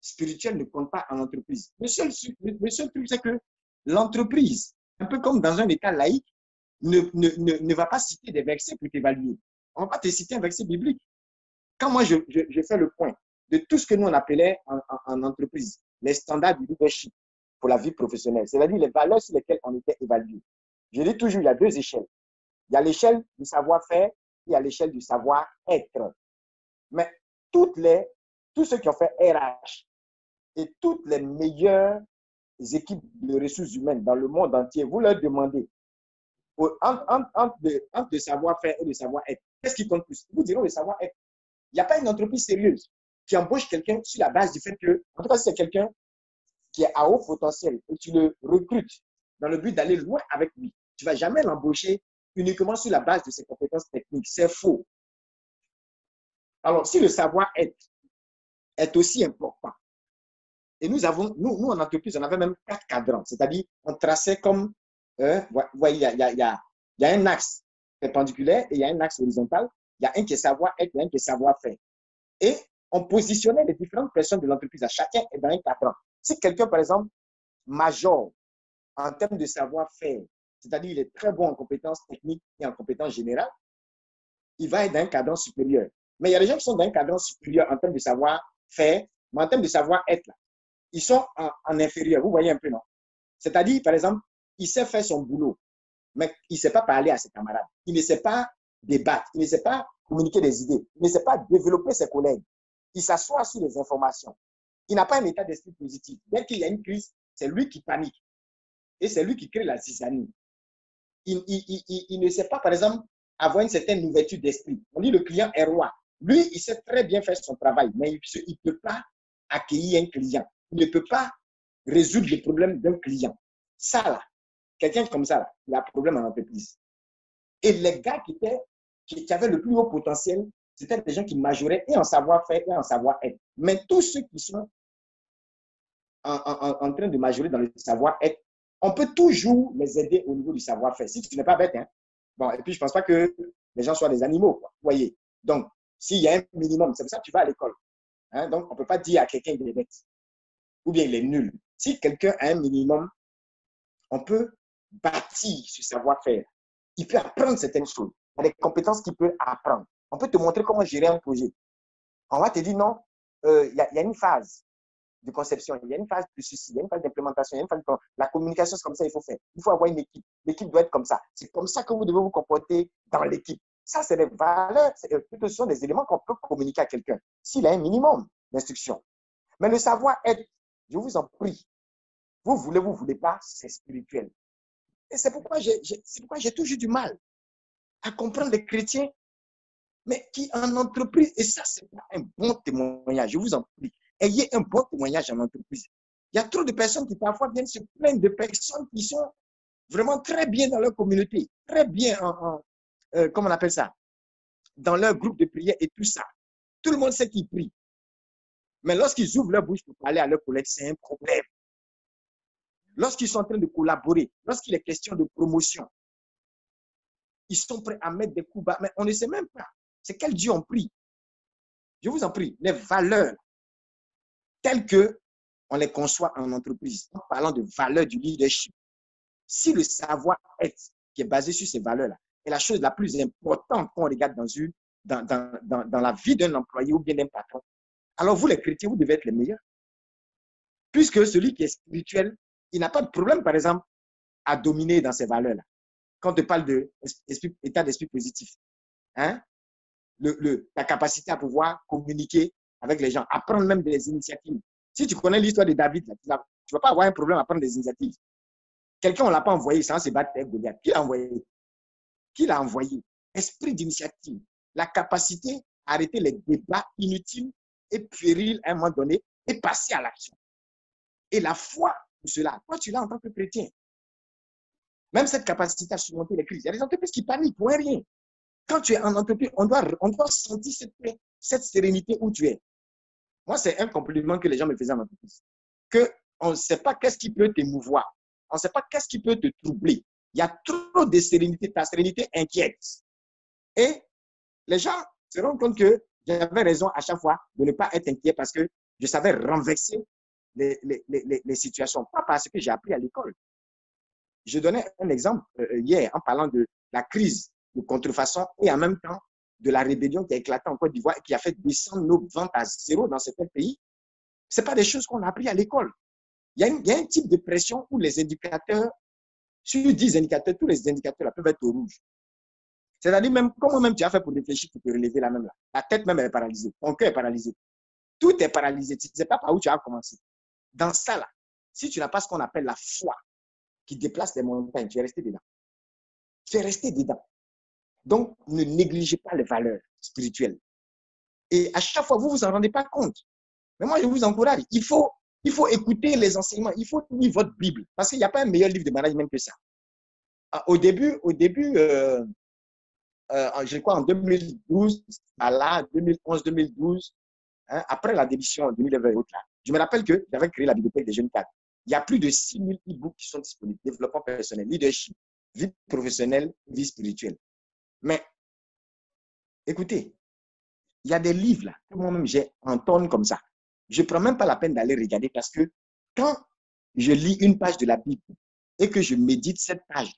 spirituelles ne comptent pas en entreprise. Le seul truc, c'est que l'entreprise, un peu comme dans un État laïque, ne va pas citer des versets pour t'évaluer. On ne va pas te citer un verset biblique. Quand moi, je fais le point de tout ce que nous, on appelait en entreprise, les standards du leadership pour la vie professionnelle, c'est-à-dire les valeurs sur lesquelles on était évalué. Je dis toujours, il y a deux échelles. Il y a l'échelle du savoir-faire et il y a l'échelle du savoir-être. Mais tous ceux qui ont fait RH et toutes les meilleures équipes de ressources humaines dans le monde entier, vous leur demandez entre le savoir-faire et le savoir-être, qu'est-ce qui compte plus? Vous direz le savoir-être. Il n'y a pas une entreprise sérieuse qui embauche quelqu'un sur la base du fait que, en tout cas, si c'est quelqu'un qui est à haut potentiel et tu le recrutes dans le but d'aller loin avec lui, tu ne vas jamais l'embaucher uniquement sur la base de ses compétences techniques. C'est faux. Alors, si le savoir-être est aussi important, et nous, en entreprise, on avait même 4 cadrans, c'est-à-dire on traçait comme, il y a un axe perpendiculaire et il y a un axe horizontal, il y a un qui est savoir-être, il y a un qui est savoir-faire. Et on positionnait les différentes personnes de l'entreprise, chacun est dans un cadran. Si quelqu'un, par exemple, major en termes de savoir-faire, c'est-à-dire il est très bon en compétences techniques et en compétences générales, il va être dans un cadran supérieur. Mais il y a des gens qui sont dans un cadran supérieur en termes de savoir-faire, mais en termes de savoir-être, ils sont en inférieur. Vous voyez un peu, non? C'est-à-dire, par exemple, il sait faire son boulot, mais il ne sait pas parler à ses camarades. Il ne sait pas débattre. Il ne sait pas communiquer des idées. Il ne sait pas développer ses collègues. Il s'assoit sur les informations. Il n'a pas un état d'esprit positif. Dès qu'il y a une crise, c'est lui qui panique. Et c'est lui qui crée la zizanie. Il ne sait pas, par exemple, avoir une certaine ouverture d'esprit. On dit le client est roi. Lui, il sait très bien faire son travail, mais il ne peut pas accueillir un client. Il ne peut pas résoudre le problème d'un client. Ça, là, quelqu'un comme ça, là, il a un problème en entreprise. Et les gars qui avaient le plus haut potentiel, c'était des gens qui majoraient et en savoir-faire et en savoir-être. Mais tous ceux qui sont en train de majorer dans le savoir-être, on peut toujours les aider au niveau du savoir-faire. Si tu n'es pas bête, hein. Bon, et puis je ne pense pas que les gens soient des animaux, quoi. Vous voyez. Donc, s'il y a un minimum, c'est pour ça que tu vas à l'école. Hein? Donc, on ne peut pas dire à quelqu'un qu'il est bête ou bien il est nul. Si quelqu'un a un minimum, on peut bâtir ce savoir-faire. Il peut apprendre certaines choses. Il y a des compétences qu'il peut apprendre. On peut te montrer comment gérer un projet. On va te dire non, il y a une phase de conception, il y a une phase de ceci, il y a une phase d'implémentation, il y a une phase de... La communication, c'est comme ça, il faut faire. Il faut avoir une équipe. L'équipe doit être comme ça. C'est comme ça que vous devez vous comporter dans l'équipe. Ça, c'est des valeurs, ce sont des éléments qu'on peut communiquer à quelqu'un, s'il a un minimum d'instruction. Mais le savoir-être, je vous en prie, vous voulez pas, c'est spirituel. Et c'est pourquoi j'ai toujours du mal à comprendre les chrétiens, mais qui en entreprise, et ça, c'est un bon témoignage, je vous en prie, ayez un bon témoignage en entreprise. Il y a trop de personnes qui parfois viennent se plaindre de personnes qui sont vraiment très bien dans leur communauté, très bien comment on appelle ça, dans leur groupe de prière et tout ça. Tout le monde sait qu'ils prient. Mais lorsqu'ils ouvrent leur bouche pour parler à leurs collègues, c'est un problème. Lorsqu'ils sont en train de collaborer, lorsqu'il est question de promotion, ils sont prêts à mettre des coups bas, mais on ne sait même pas. C'est quel Dieu on prie. Je vous en prie, les valeurs telles qu'on les conçoit en entreprise, en parlant de valeurs du leadership, si le savoir-être qui est basé sur ces valeurs-là est la chose la plus importante qu'on regarde dans la vie d'un employé ou bien d'un patron, alors vous les chrétiens, vous devez être les meilleurs. Puisque celui qui est spirituel, il n'a pas de problème, par exemple, à dominer dans ces valeurs-là. Quand on te parle d'état d'esprit positif, hein? Ta capacité à pouvoir communiquer avec les gens, à prendre même des initiatives. Si tu connais l'histoire de David, tu ne vas pas avoir un problème à prendre des initiatives. Quelqu'un, on ne l'a pas envoyé sans se battre avec Goliath. Qui l'a envoyé? Qui l'a envoyé? Esprit d'initiative. La capacité à arrêter les débats inutiles et puérils à un moment donné et passer à l'action. Et la foi pour cela, toi, tu l'as en tant que chrétien. Même cette capacité à surmonter les crises. Il y a des entreprises qui paniquent pour rien. Quand tu es en entreprise, on doit sentir cette sérénité où tu es. Moi, c'est un compliment que les gens me faisaient en entreprise. Qu'on ne sait pas qu'est-ce qui peut t'émouvoir. On ne sait pas qu'est-ce qui peut te troubler. Il y a trop de sérénité. Ta sérénité inquiète. Et les gens se rendent compte que j'avais raison à chaque fois de ne pas être inquiet parce que je savais renverser les situations. Pas parce que j'ai appris à l'école. Je donnais un exemple hier en parlant de la crise de contrefaçon et en même temps de la rébellion qui a éclaté en Côte d'Ivoire et qui a fait descendre nos ventes à zéro dans certains pays. Ce n'est pas des choses qu'on a appris à l'école. Il y a un type de pression où les indicateurs, sur 10 indicateurs, tous les indicateurs là, peuvent être au rouge. C'est-à-dire même comment même tu as fait pour réfléchir pour te relever là même là. La tête même est paralysée, ton cœur est paralysé. Tout est paralysé. Tu ne sais pas par où tu as commencé. Dans ça là, si tu n'as pas ce qu'on appelle la foi qui déplace les montagnes, tu es resté dedans. Tu es resté dedans. Donc, ne négligez pas les valeurs spirituelles. Et à chaque fois, vous ne vous en rendez pas compte. Mais moi, je vous encourage. Il faut écouter les enseignements. Il faut lire votre Bible. Parce qu'il n'y a pas un meilleur livre de management que ça. Au début, je crois en 2012, à là, 2011-2012, hein, après la démission de 2020 et autres, là, je me rappelle que j'avais créé la bibliothèque des jeunes cadres. Il y a plus de 6000 e-books qui sont disponibles. Développement personnel, leadership, vie professionnelle, vie spirituelle. Mais, écoutez, il y a des livres là, que moi-même j'ai en tonnes comme ça. Je ne prends même pas la peine d'aller regarder parce que quand je lis une page de la Bible et que je médite cette page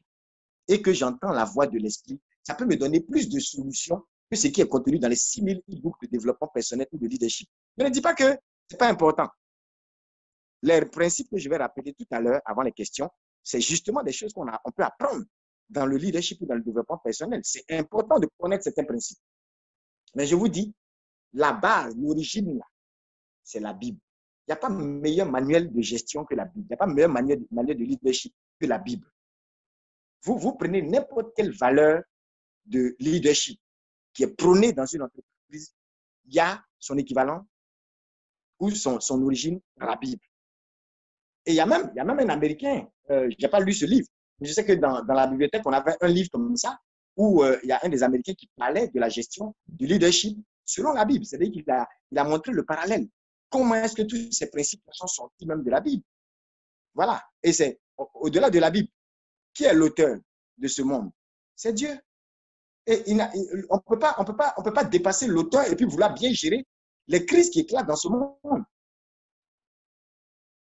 et que j'entends la voix de l'esprit, ça peut me donner plus de solutions que ce qui est contenu dans les 6000 e-books de développement personnel ou de leadership. Je ne dis pas que ce n'est pas important. Les principes que je vais rappeler tout à l'heure avant les questions, c'est justement des choses qu'on peut apprendre dans le leadership ou dans le développement personnel. C'est important de connaître certains principes. Mais je vous dis, la base, l'origine, c'est la Bible. Il n'y a pas meilleur manuel de gestion que la Bible. Il n'y a pas meilleur manuel de leadership que la Bible. Vous prenez n'importe quelle valeur de leadership qui est prônée dans une entreprise, il y a son équivalent ou son origine dans la Bible. Et il y a même un Américain, je n'ai pas lu ce livre, mais je sais que dans la bibliothèque, on avait un livre comme ça, où il y a un des Américains qui parlait de la gestion du leadership selon la Bible. C'est-à-dire qu'il a montré le parallèle. Comment est-ce que tous ces principes sont sortis même de la Bible? Voilà. Et c'est au-delà de la Bible. Qui est l'auteur de ce monde? C'est Dieu. Et on ne peut pas dépasser l'auteur et puis vouloir bien gérer les crises qui éclatent dans ce monde.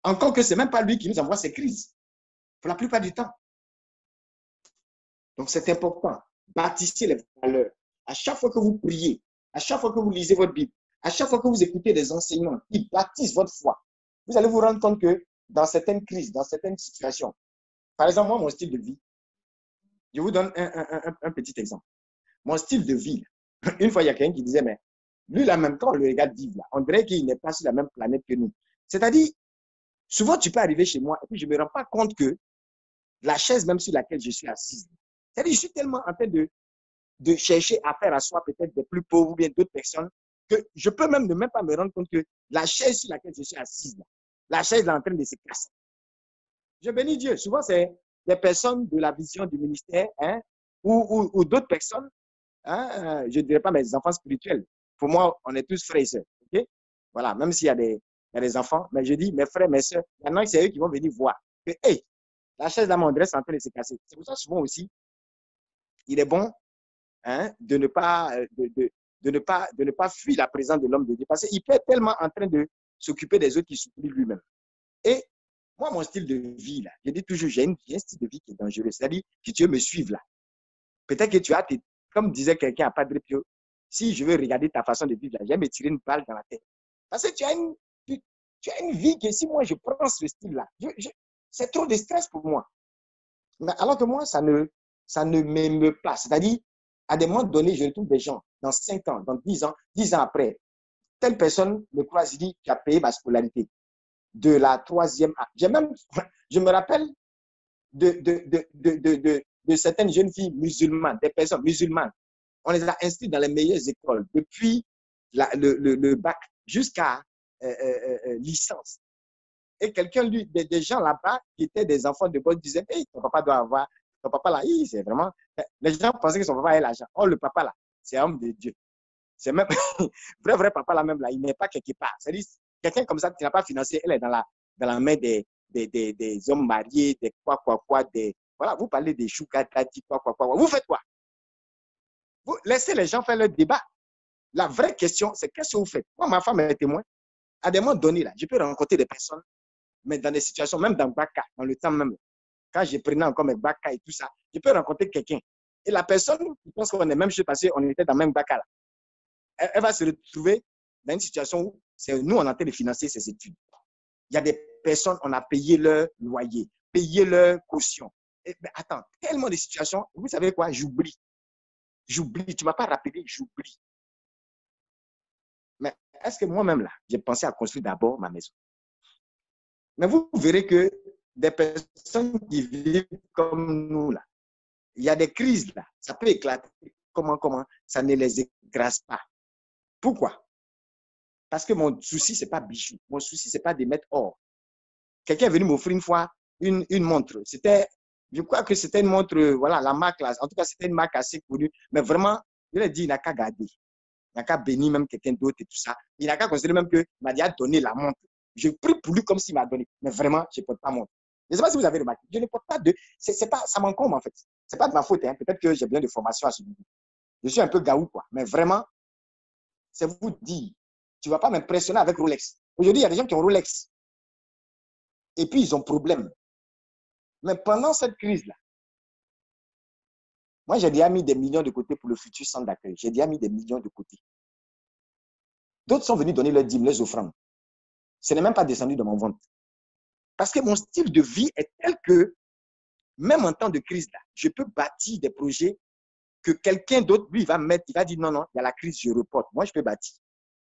Encore que ce n'est même pas lui qui nous envoie ces crises, pour la plupart du temps. Donc, c'est important. Bâtissez les valeurs. À chaque fois que vous priez, à chaque fois que vous lisez votre Bible, à chaque fois que vous écoutez des enseignements qui bâtissent votre foi, vous allez vous rendre compte que dans certaines crises, dans certaines situations, par exemple, moi, mon style de vie, je vous donne un petit exemple. Mon style de vie, une fois, il y a quelqu'un qui disait, mais lui, là, même quand on le regarde vivre, là, on dirait qu'il n'est pas sur la même planète que nous. C'est-à-dire, souvent, tu peux arriver chez moi et puis je ne me rends pas compte que la chaise même sur laquelle je suis assise, c'est-à-dire, je suis tellement en train de chercher à faire à soi peut-être des plus pauvres ou bien d'autres personnes que je peux même ne même pas me rendre compte que la chaise sur laquelle je suis assise, là, la chaise est en train de se casser. Je bénis Dieu. Souvent, c'est des personnes de la vision du ministère hein, ou d'autres personnes, hein, je ne dirais pas mes enfants spirituels. Pour moi, on est tous frères et sœurs. Okay? Voilà, même s'il y a des enfants, mais je dis mes frères, mes sœurs, maintenant, c'est eux qui vont venir voir que, hey, la chaise de mon adresse est en train de se casser. C'est pour ça, souvent aussi, il est bon hein, de ne pas fuir la présence de l'homme de Dieu parce qu'il peut être tellement en train de s'occuper des autres qu'il s'oublie lui-même. Et moi, mon style de vie, là, je dis toujours, j'ai un style de vie qui est dangereux. C'est-à-dire, si tu veux me suivre, là, peut-être que tu as, comme disait quelqu'un à Padre Pio, si je veux regarder ta façon de vivre, là, j'aime me tirer une balle dans la tête. Parce que tu as une vie que si moi je prends ce style-là, c'est trop de stress pour moi. Mais alors que moi, ça ne m'émeut pas. C'est-à-dire, à des moments donnés, je retrouve des gens, dans 5 ans, dans 10 ans après, telle personne me croise, il dit, tu as payé ma scolarité. De la troisième. Je me rappelle de certaines jeunes filles musulmanes, des personnes musulmanes. On les a inscrites dans les meilleures écoles, depuis le bac jusqu'à licence. Et quelqu'un, des gens là-bas, qui étaient des enfants de bonne dizaine, hey, ton papa doit avoir, ton papa là, c'est vraiment. Les gens pensaient que son papa avait l'argent. Oh, le papa là, c'est un homme de Dieu. C'est même, vrai papa là même là, il n'est pas quelque part. C'est-à-dire, quelqu'un comme ça qui n'a pas financé, elle est dans la main des hommes mariés, des quoi, voilà, vous parlez des choukatati, quoi. Vous faites quoi? Vous laissez les gens faire leur débat. La vraie question, c'est qu'est-ce que vous faites? Moi, ma femme est témoin. À des moments donnés, là, je peux rencontrer des personnes, mais dans des situations, même dans Baka, dans le temps même, quand je prenais encore mes Baka et tout ça, je peux rencontrer quelqu'un. Et la personne, je pense qu'on est même chez passé, on était dans le même Baka là. Elle va se retrouver dans une situation où c'est nous, on est en train de financer ses études. Il y a des personnes, on a payé leur loyer, payé leur caution. Et, mais attends, tellement de situations, vous savez quoi, j'oublie. Tu ne m'as pas rappelé, j'oublie. Mais est-ce que moi-même, là, j'ai pensé à construire d'abord ma maison? Mais vous verrez que des personnes qui vivent comme nous, là, il y a des crises, là, ça peut éclater. Comment, ça ne les écrase pas. Pourquoi? Parce que mon souci, ce n'est pas bijou. Mon souci, ce n'est pas de mettre or. Quelqu'un est venu m'offrir une fois une montre. Je crois que c'était une montre, voilà, la marque, là. En tout cas, c'était une marque assez connue. Mais vraiment, je l'ai dit, il n'a qu'à garder. Il n'a qu'à bénir même quelqu'un d'autre et tout ça. Il n'a qu'à considérer même qu'il m'a déjà donné la montre. Je prie pour lui comme s'il m'a donné. Mais vraiment, je ne porte pas montre. Je ne sais pas si vous avez remarqué. Je ne porte pas de. Ça m'encombre, en fait. Ce n'est pas de ma faute. Hein. Peut-être que j'ai besoin de formation à ce niveau. Je suis un peu gaou, quoi. Mais vraiment, c'est vous dire. Tu ne vas pas m'impressionner avec Rolex. Aujourd'hui, il y a des gens qui ont Rolex. Et puis, ils ont problème. Mais pendant cette crise-là, moi, j'ai déjà mis des millions de côté pour le futur centre d'accueil. J'ai déjà mis des millions de côté. D'autres sont venus donner leurs dîmes, leurs offrandes. Ce n'est même pas descendu de mon ventre. Parce que mon style de vie est tel que, même en temps de crise, là, je peux bâtir des projets que quelqu'un d'autre, lui, va mettre, il va dire non, il y a la crise, je reporte. Moi, je peux bâtir.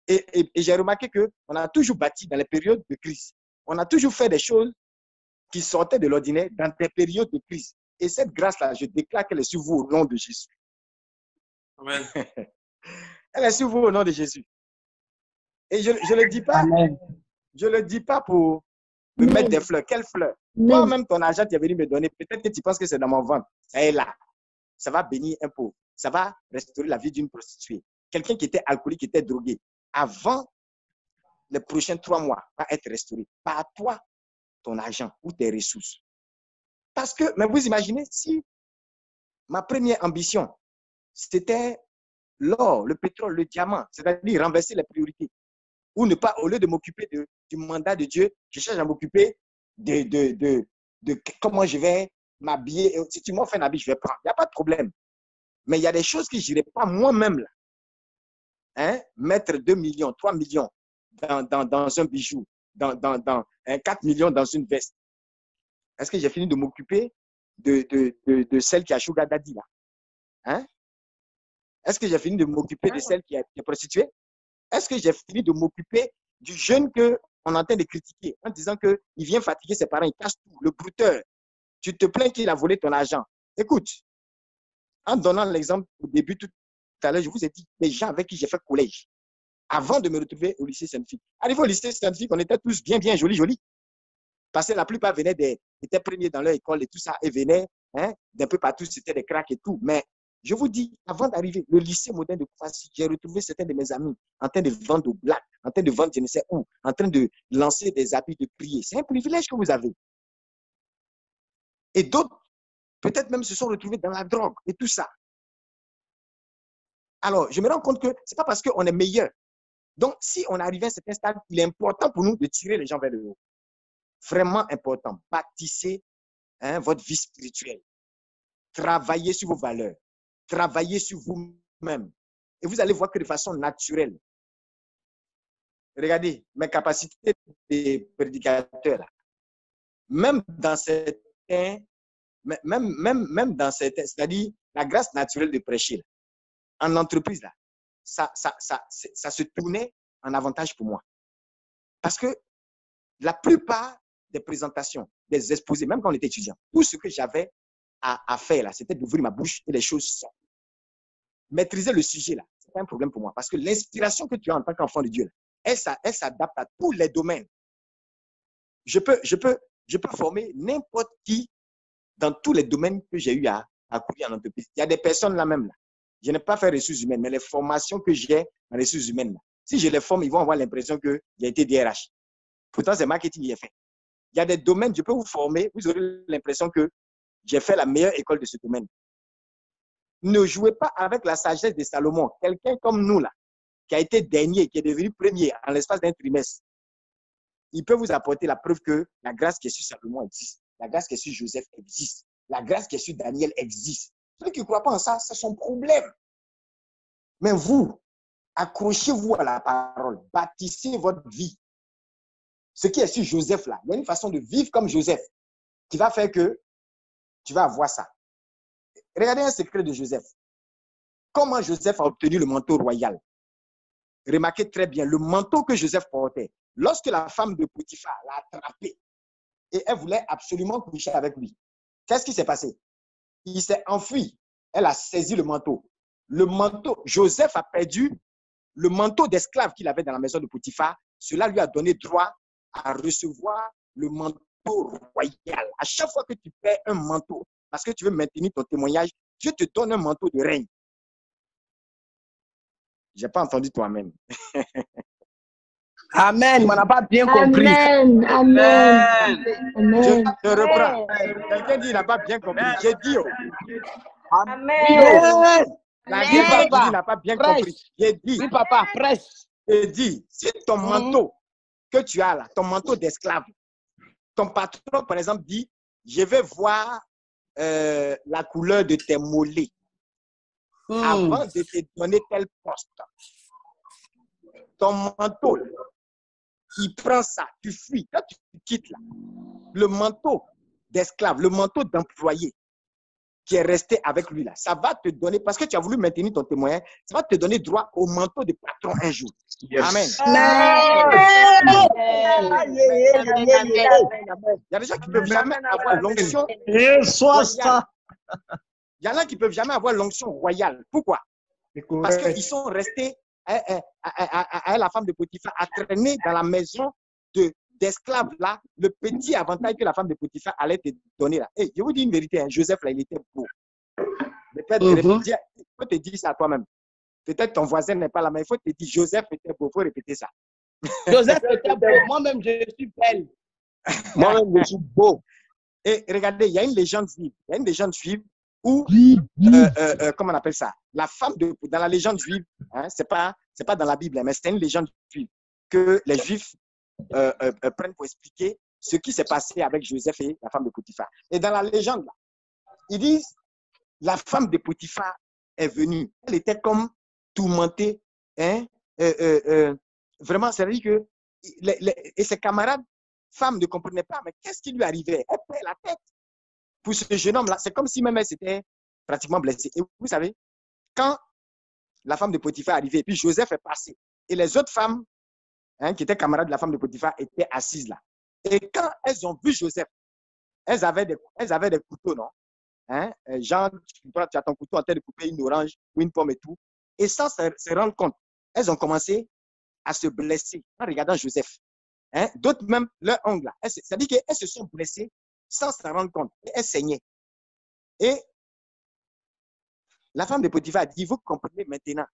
Et j'ai remarqué qu'on a toujours bâti dans les périodes de crise. On a toujours fait des choses qui sortaient de l'ordinaire dans des périodes de crise. Et cette grâce-là, je déclare qu'elle est sur vous au nom de Jésus. Amen. Elle est sur vous au nom de Jésus. Et je ne le dis pas. Amen. Je ne le dis pas pour me mettre des fleurs. Quelles fleurs? Toi-même, ton argent, tu es venu me donner. Peut-être que tu penses que c'est dans mon ventre. Ça est là. Ça va bénir un pauvre. Ça va restaurer la vie d'une prostituée. Quelqu'un qui était alcoolique, qui était drogué. Avant les prochains 3 mois, va être restauré par toi, ton argent ou tes ressources. Parce que, mais vous imaginez, si ma première ambition, c'était l'or, le pétrole, le diamant, c'est-à-dire renverser les priorités, ou ne pas, au lieu de m'occuper du mandat de Dieu, je cherche à m'occuper de comment je vais m'habiller. Si tu m'offres un habit, je vais prendre. Il n'y a pas de problème. Mais il y a des choses que je n'irai pas moi-même là. Hein? Mettre 2 millions, 3 millions dans un bijou, dans 4 millions dans une veste. Est-ce que j'ai fini de m'occuper de celle qui a Sugar Daddy là? Hein? Est-ce que j'ai fini de m'occuper de celle qui est prostituée? Est-ce que j'ai fini de m'occuper du jeune qu'on est en train de critiquer en disant qu'il vient fatiguer ses parents, il casse tout, le brouteur. Tu te plains qu'il a volé ton argent. Écoute, en donnant l'exemple au début tout à l'heure, je vous ai dit les gens avec qui j'ai fait collège avant de me retrouver au lycée Sainte-Fille. Arrivé au lycée Sainte-Fille, on était tous bien jolis. Parce que la plupart étaient premiers dans leur école et tout ça, et venaient d'un peu partout, c'était des cracks et tout. Mais je vous dis, avant d'arriver, le lycée moderne de Kouassi, j'ai retrouvé certains de mes amis en train de vendre au black, en train de vendre je ne sais où, en train de lancer des habits de prier. C'est un privilège que vous avez. Et d'autres, peut-être même se sont retrouvés dans la drogue et tout ça. Alors, je me rends compte que ce n'est pas parce qu'on est meilleur. Donc, si on arrive à un certain stade, il est important pour nous de tirer les gens vers le haut. Vraiment important. Bâtissez votre vie spirituelle. Travaillez sur vos valeurs. Travaillez sur vous-même. Et vous allez voir que de façon naturelle. Regardez mes capacités de prédicateur. Même dans certains, c'est-à-dire la grâce naturelle de prêcher, là, en entreprise, là, ça se tournait en avantage pour moi. Parce que la plupart des présentations, des exposés, même quand on était étudiant, tout ce que j'avais à faire, là, c'était d'ouvrir ma bouche et les choses sortent. Maîtriser le sujet, là, c'est pas un problème pour moi. Parce que l'inspiration que tu as en tant qu'enfant de Dieu, là, elle s'adapte à tous les domaines. Je peux former n'importe qui dans tous les domaines que j'ai eu à courir en entreprise. Il y a des personnes là même, là. Je n'ai pas fait ressources humaines, mais les formations que j'ai en ressources humaines, là, si je les forme, ils vont avoir l'impression que j'ai été DRH. Pourtant, c'est marketing qui est fait. Il y a des domaines, je peux vous former, vous aurez l'impression que j'ai fait la meilleure école de ce domaine. Ne jouez pas avec la sagesse de Salomon. Quelqu'un comme nous, là, qui a été dernier, qui est devenu premier en l'espace d'un trimestre, il peut vous apporter la preuve que la grâce qui est sur Salomon existe. La grâce qui est sur Joseph existe. La grâce qui est sur Daniel existe. Ceux qui ne croient pas en ça, c'est son problème. Mais vous, accrochez-vous à la parole. Bâtissez votre vie. Ce qui est sur Joseph, là, il y a une façon de vivre comme Joseph qui va faire que tu vas avoir ça. Regardez un secret de Joseph. Comment Joseph a obtenu le manteau royal? Remarquez très bien, le manteau que Joseph portait, lorsque la femme de Potiphar l'a attrapé et elle voulait absolument coucher avec lui, qu'est-ce qui s'est passé? Il s'est enfui. Elle a saisi le manteau. Le manteau, Joseph a perdu le manteau d'esclave qu'il avait dans la maison de Potiphar. Cela lui a donné droit à recevoir le manteau royal. À chaque fois que tu perds un manteau, parce que tu veux maintenir ton témoignage, Dieu te donne un manteau de règne. Je n'ai pas entendu toi-même. Amen, on n'a pas bien compris. Amen, amen, Je te reprends. Quelqu'un dit qu'il n'a pas bien compris. J'ai dit. amen. La vie papa n'a pas bien compris. J'ai dit. Oui, papa, prêche. J'ai dit, c'est ton manteau que tu as là, ton manteau d'esclave. Ton patron, par exemple, dit, je vais voir la couleur de tes mollets avant de te donner tel poste. Ton manteau, il prend ça, tu fuis, quand tu quittes là, le manteau d'esclave, le manteau d'employé qui est resté avec lui là, ça va te donner, parce que tu as voulu maintenir ton témoignage, ça va te donner droit au manteau de patron un jour. Yes. Amen. Il y a des gens qui ne peuvent jamais avoir l'onction. Il y en a qui ne peuvent jamais avoir l'onction royale. Pourquoi? Parce qu'ils sont restés à la femme de Potiphar, à traîner dans la maison d'esclaves là, le petit avantage que la femme de Potiphar allait te donner là. Hey, je vous dis une vérité, hein, Joseph là, il était beau. Il faut te dire ça à toi-même. Peut-être ton voisin n'est pas là, mais il faut te dire Joseph était beau, il faut répéter ça. Joseph était beau, moi-même je suis belle. Moi-même je suis beau. Et regardez, il y a une légende juive. Il y a une légende juive où, comment on appelle ça? La femme dans la légende juive, hein, c'est pas dans la Bible, mais c'est une légende juive que les Juifs prennent pour expliquer ce qui s'est passé avec Joseph et la femme de Potiphar. Et dans la légende, là, Ils disent, la femme de Potiphar est venue. Elle était comme tourmentée. Hein? Vraiment, c'est-à-dire que et ses camarades femmes ne comprenaient pas, mais qu'est-ce qui lui arrivait? Elle perd la tête. Pour ce jeune homme-là, c'est comme si même elle s'était pratiquement blessée. Et vous savez, quand la femme de Potiphar est arrivée, et puis Joseph est passé, et les autres femmes qui étaient camarades de la femme de Potiphar étaient assises là. Et quand elles ont vu Joseph, elles avaient des couteaux, non? Genre, tu as ton couteau en train de couper une orange ou une pomme et tout. Et sans se rendre compte, elles ont commencé à se blesser en regardant Joseph. D'autres même, leur ongle là. C'est-à-dire qu'elles se sont blessées sans se rendre compte. Et elles saignaient. Et la femme de Potiphar a dit, vous comprenez maintenant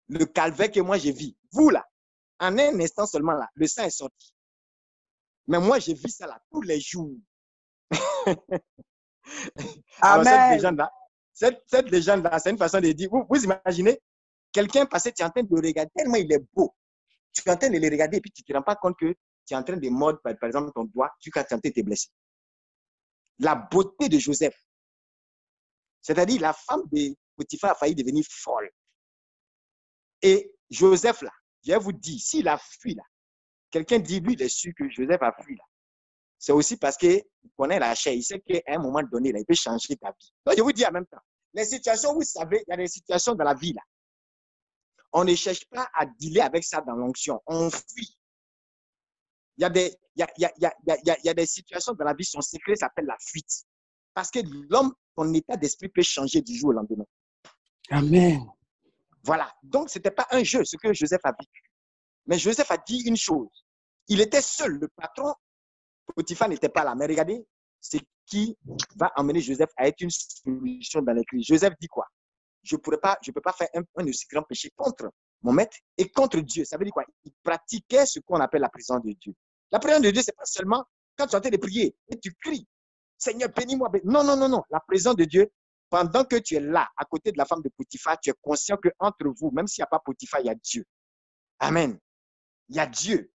le calvaire que moi j'ai vu. Vous là, en un instant seulement là, le sang est sorti. Mais moi j'ai vu ça là tous les jours. Alors cette légende-là, c'est une façon de dire, vous imaginez, quelqu'un passé, tu es en train de le regarder, tellement il est beau. Tu es en train de le regarder et puis tu ne te rends pas compte que tu es en train de mordre, par exemple, ton doigt, tu es en train de te blesser. La beauté de Joseph, c'est-à-dire la femme de Potiphar a failli devenir folle. Et Joseph, là, je vais vous dire, s'il a fui, là, quelqu'un dit, lui, il est sûr que Joseph a fui, là. C'est aussi parce qu'il connaît la chair. Il sait qu'à un moment donné, là, il peut changer ta vie. Donc, je vous dis en même temps, les situations, vous savez, il y a des situations dans la vie, là. On ne cherche pas à dealer avec ça dans l'onction. On fuit. Il y a des situations dans la vie, son secret s'appelle la fuite. Parce que l'homme, son état d'esprit peut changer du jour au lendemain. Amen. Voilà. Donc, ce n'était pas un jeu, ce que Joseph a vécu. Mais Joseph a dit une chose. Il était seul. Le patron, Potiphar, n'était pas là. Mais regardez, c'est qui va emmener Joseph à être une solution dans les crises. Joseph dit quoi? Je ne peux pas faire un aussi grand péché contre mon maître et contre Dieu. Ça veut dire quoi? Il pratiquait ce qu'on appelle la présence de Dieu. La présence de Dieu, ce n'est pas seulement quand tu es en train de prier et tu cries, Seigneur, bénis-moi. Non, non, non, non. La présence de Dieu, pendant que tu es là, à côté de la femme de Potiphar, tu es conscient qu'entre vous, même s'il n'y a pas Potiphar, il y a Dieu. Amen. Il y a Dieu.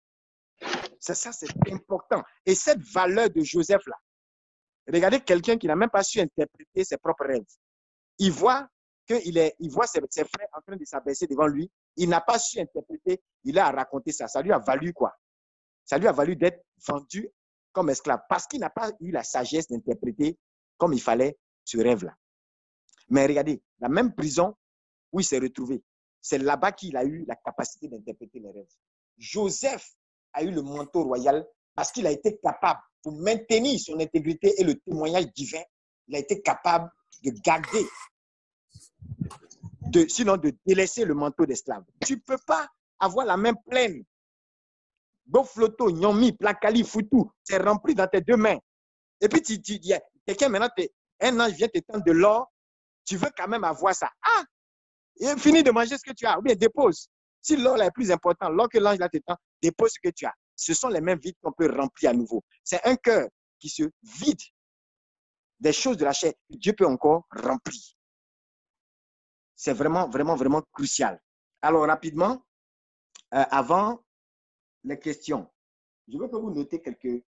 Ça, c'est important. Et cette valeur de Joseph-là, regardez quelqu'un qui n'a même pas su interpréter ses propres rêves. Il voit ses frères en train de s'abaisser devant lui. Il n'a pas su interpréter. Il a raconté ça. Ça lui a valu quoi? Ça lui a valu d'être vendu comme esclave parce qu'il n'a pas eu la sagesse d'interpréter comme il fallait ce rêve-là. Mais regardez, la même prison où il s'est retrouvé, c'est là-bas qu'il a eu la capacité d'interpréter les rêves. Joseph a eu le manteau royal parce qu'il a été capable, pour maintenir son intégrité et le témoignage divin, il a été capable de garder, sinon de délaisser le manteau d'esclave. Tu ne peux pas avoir la main pleine. Bofloto, Nyomi, Plakali, Foutou, c'est rempli dans tes deux mains. Et puis, quelqu'un maintenant, un ange vient te tendre de l'or, tu veux quand même avoir ça. Ah, il finit de manger ce que tu as, ou bien dépose. Si l'or est plus important, l'or que l'ange là te tend, dépose ce que tu as. Ce sont les mêmes vides qu'on peut remplir à nouveau. C'est un cœur qui se vide des choses de la chair que Dieu peut encore remplir. C'est vraiment, vraiment, vraiment crucial. Alors, rapidement, avant les questions, je veux que vous notez quelques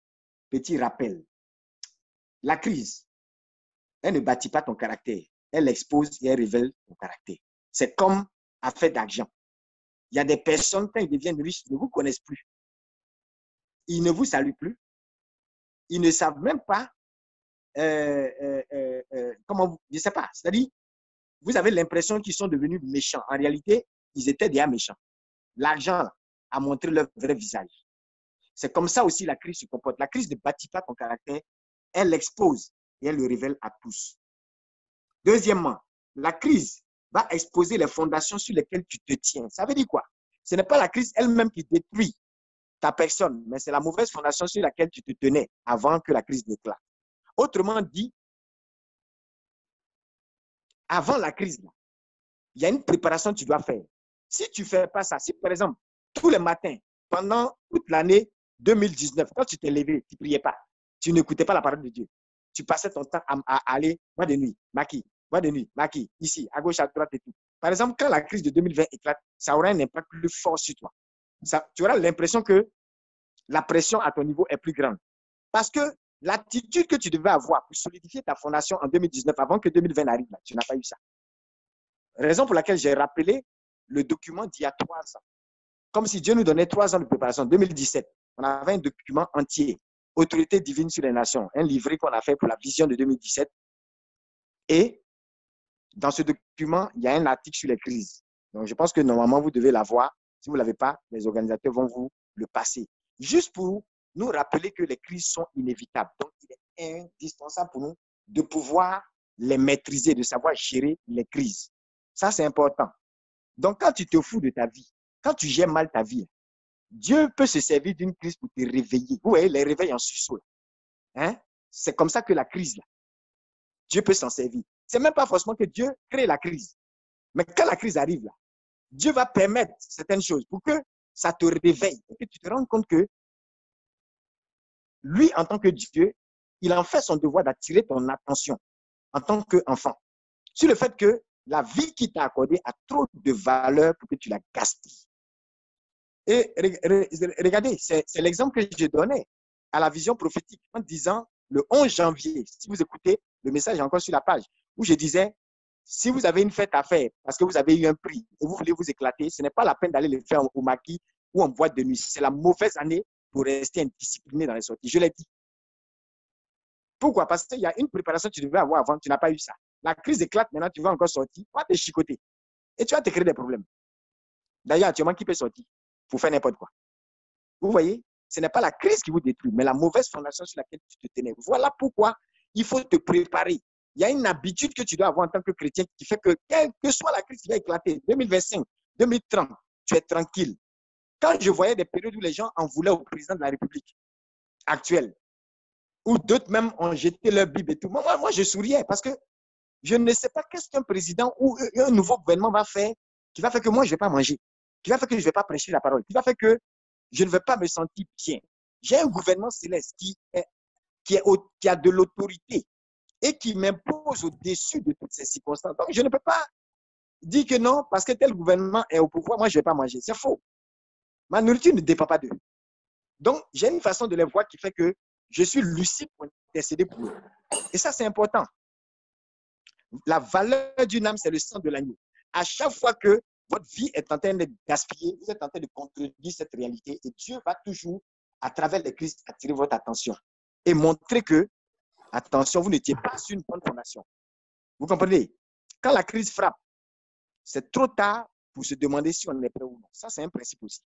petits rappels. La crise, elle ne bâtit pas ton caractère. Elle expose et elle révèle ton caractère. C'est comme affaire d'argent. Il y a des personnes, quand ils deviennent riches, ils ne vous connaissent plus. Ils ne vous saluent plus. Ils ne savent même pas comment je ne sais pas. C'est-à-dire, vous avez l'impression qu'ils sont devenus méchants. En réalité, ils étaient déjà méchants. L'argent a montré leur vrai visage. C'est comme ça aussi la crise se comporte. La crise ne bâtit pas ton caractère, elle l'expose et elle le révèle à tous. Deuxièmement, la crise va exposer les fondations sur lesquelles tu te tiens. Ça veut dire quoi? Ce n'est pas la crise elle-même qui détruit ta personne, mais c'est la mauvaise fondation sur laquelle tu te tenais avant que la crise n'éclate. Autrement dit, avant la crise, il y a une préparation que tu dois faire. Si tu ne fais pas ça, si par exemple, tous les matins, pendant toute l'année 2019, quand tu t'es levé, tu ne priais pas, tu n'écoutais pas la parole de Dieu, tu passais ton temps à aller, bois de nuit, Maki, bois de nuit, Maki, ici, à gauche, à droite et tout. Par exemple, quand la crise de 2020 éclate, ça aura un impact plus fort sur toi. Tu auras l'impression que la pression à ton niveau est plus grande. Parce que l'attitude que tu devais avoir pour solidifier ta fondation en 2019 avant que 2020 n'arrive, là, tu n'as pas eu ça. Raison pour laquelle j'ai rappelé le document d'il y a 3 ans. Comme si Dieu nous donnait 3 ans de préparation. En 2017, on avait un document entier, Autorité divine sur les nations, un livret qu'on a fait pour la vision de 2017. Et dans ce document, il y a un article sur les crises. Donc, je pense que normalement, vous devez l'avoir. Si vous ne l'avez pas, les organisateurs vont vous le passer. Juste pour nous rappeler que les crises sont inévitables. Donc, il est indispensable pour nous de pouvoir les maîtriser, de savoir gérer les crises. Ça, c'est important. Donc, quand tu te fous de ta vie, quand tu gères mal ta vie, Dieu peut se servir d'une crise pour te réveiller. Vous voyez, les réveils en sursaut. Hein? C'est comme ça que la crise, là, Dieu peut s'en servir. Ce n'est même pas forcément que Dieu crée la crise. Mais quand la crise arrive, là, Dieu va permettre certaines choses pour que ça te réveille et que tu te rendes compte que lui, en tant que Dieu, il en fait son devoir d'attirer ton attention en tant qu'enfant sur le fait que la vie qu'il t'a accordée a trop de valeur pour que tu la gaspilles. Et regardez, c'est l'exemple que j'ai donné à la vision prophétique en disant le 11 janvier, si vous écoutez, le message est encore sur la page, où je disais, si vous avez une fête à faire parce que vous avez eu un prix et vous voulez vous éclater, ce n'est pas la peine d'aller le faire au maquis ou en boîte de nuit. C'est la mauvaise année pour rester indiscipliné dans les sorties. Je l'ai dit. Pourquoi? Parce qu'il y a une préparation que tu devais avoir avant, tu n'as pas eu ça. La crise éclate, maintenant tu vas encore sortir, tu vas te chicoter et tu vas te créer des problèmes. D'ailleurs, actuellement, qui peut sortir pour faire n'importe quoi? Vous voyez, ce n'est pas la crise qui vous détruit, mais la mauvaise fondation sur laquelle tu te tenais. Voilà pourquoi il faut te préparer. Il y a une habitude que tu dois avoir en tant que chrétien qui fait que, quelle que soit la crise qui va éclater, 2025, 2030, tu es tranquille. Quand je voyais des périodes où les gens en voulaient au président de la République actuelle, où d'autres même ont jeté leur Bible et tout, moi, je souriais parce que je ne sais pas qu'est-ce qu'un président ou un nouveau gouvernement va faire, qui va faire que moi, je ne vais pas manger, qui va faire que je ne vais pas prêcher la parole, qui va faire que je ne vais pas me sentir bien. J'ai un gouvernement céleste qui a de l'autorité et qui m'impose au-dessus de toutes ces circonstances. Donc, je ne peux pas dire que non, parce que tel gouvernement est au pouvoir, moi, je ne vais pas manger. C'est faux. Ma nourriture ne dépend pas d'eux. Donc, j'ai une façon de les voir qui fait que je suis lucide pour intercéder pour eux. Et ça, c'est important. La valeur d'une âme, c'est le sang de l'agneau. À chaque fois que votre vie est en train d'être gaspillée, vous êtes en train de contredire cette réalité et Dieu va toujours, à travers les crises, attirer votre attention et montrer que, attention, vous n'étiez pas sur une bonne fondation. Vous comprenez? Quand la crise frappe, c'est trop tard pour se demander si on est prêt ou non. Ça, c'est un principe aussi.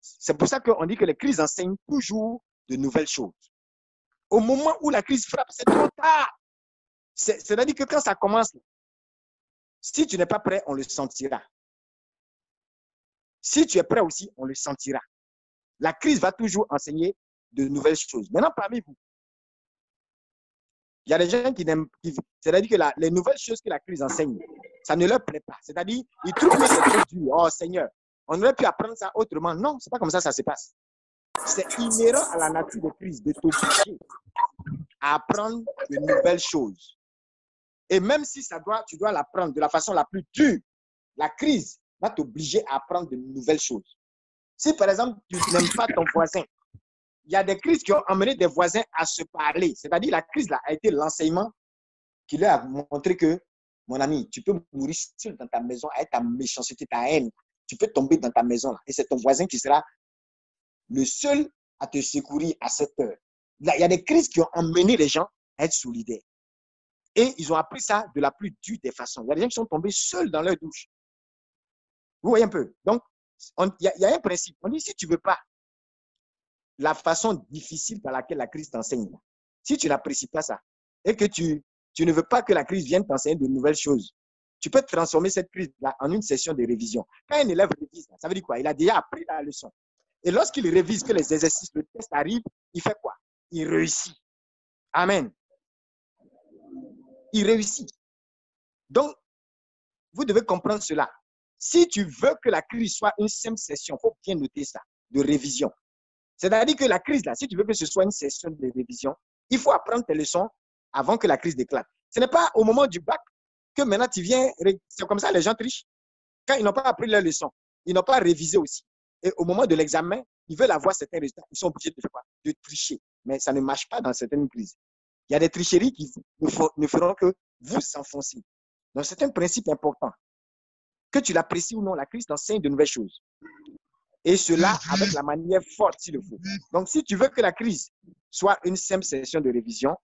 C'est pour ça qu'on dit que les crises enseignent toujours de nouvelles choses. Au moment où la crise frappe, c'est trop tard. C'est-à-dire que quand ça commence, si tu n'es pas prêt, on le sentira. Si tu es prêt aussi, on le sentira. La crise va toujours enseigner de nouvelles choses. Maintenant, parmi vous, il y a des gens qui n'aiment pas. C'est-à-dire que les nouvelles choses que la crise enseigne, ça ne leur plaît pas. C'est-à-dire, ils trouvent que c'est trop dur. Oh Seigneur, on aurait pu apprendre ça autrement. Non, ce n'est pas comme ça que ça se passe. C'est inhérent à la nature des crises de t'obliger à apprendre de nouvelles choses. Et même si tu dois l'apprendre de la façon la plus dure, la crise va t'obliger à apprendre de nouvelles choses. Si par exemple, tu n'aimes pas ton voisin, il y a des crises qui ont amené des voisins à se parler. C'est-à-dire la crise là a été l'enseignement qui leur a montré que, mon ami, tu peux mourir seul dans ta maison avec ta méchanceté, ta haine. Tu peux tomber dans ta maison là, et c'est ton voisin qui sera le seul à te secourir à cette heure. Là, il y a des crises qui ont amené les gens à être solidaires. Et ils ont appris ça de la plus dure des façons. Il y a des gens qui sont tombés seuls dans leur douche. Vous voyez un peu? Donc, il y a un principe. On dit, si tu ne veux pas la façon difficile dans laquelle la crise t'enseigne, si tu n'apprécies pas ça, et que tu ne veux pas que la crise vienne t'enseigner de nouvelles choses, tu peux transformer cette crise-là en une session de révision. Quand un élève révise, ça veut dire quoi? Il a déjà appris la leçon. Et lorsqu'il révise, que les exercices, le test arrive, il fait quoi? Il réussit. Amen. Il réussit. Donc, vous devez comprendre cela. Si tu veux que la crise soit une simple session, il faut bien noter ça, de révision. C'est-à-dire que la crise, là, si tu veux que ce soit une session de révision, il faut apprendre tes leçons avant que la crise éclate. Ce n'est pas au moment du bac que maintenant tu viens, c'est comme ça les gens trichent. Quand ils n'ont pas appris leurs leçons, ils n'ont pas révisé aussi. Et au moment de l'examen, ils veulent avoir certains résultats, ils sont obligés de faire quoi? De tricher. Mais ça ne marche pas dans certaines crises. Il y a des tricheries qui ne feront que vous enfoncer. Donc, c'est un principe important. Que tu l'apprécies ou non, la crise t'enseigne de nouvelles choses. Et cela avec la manière forte s'il le faut. Donc, si tu veux que la crise soit une simple session de révision,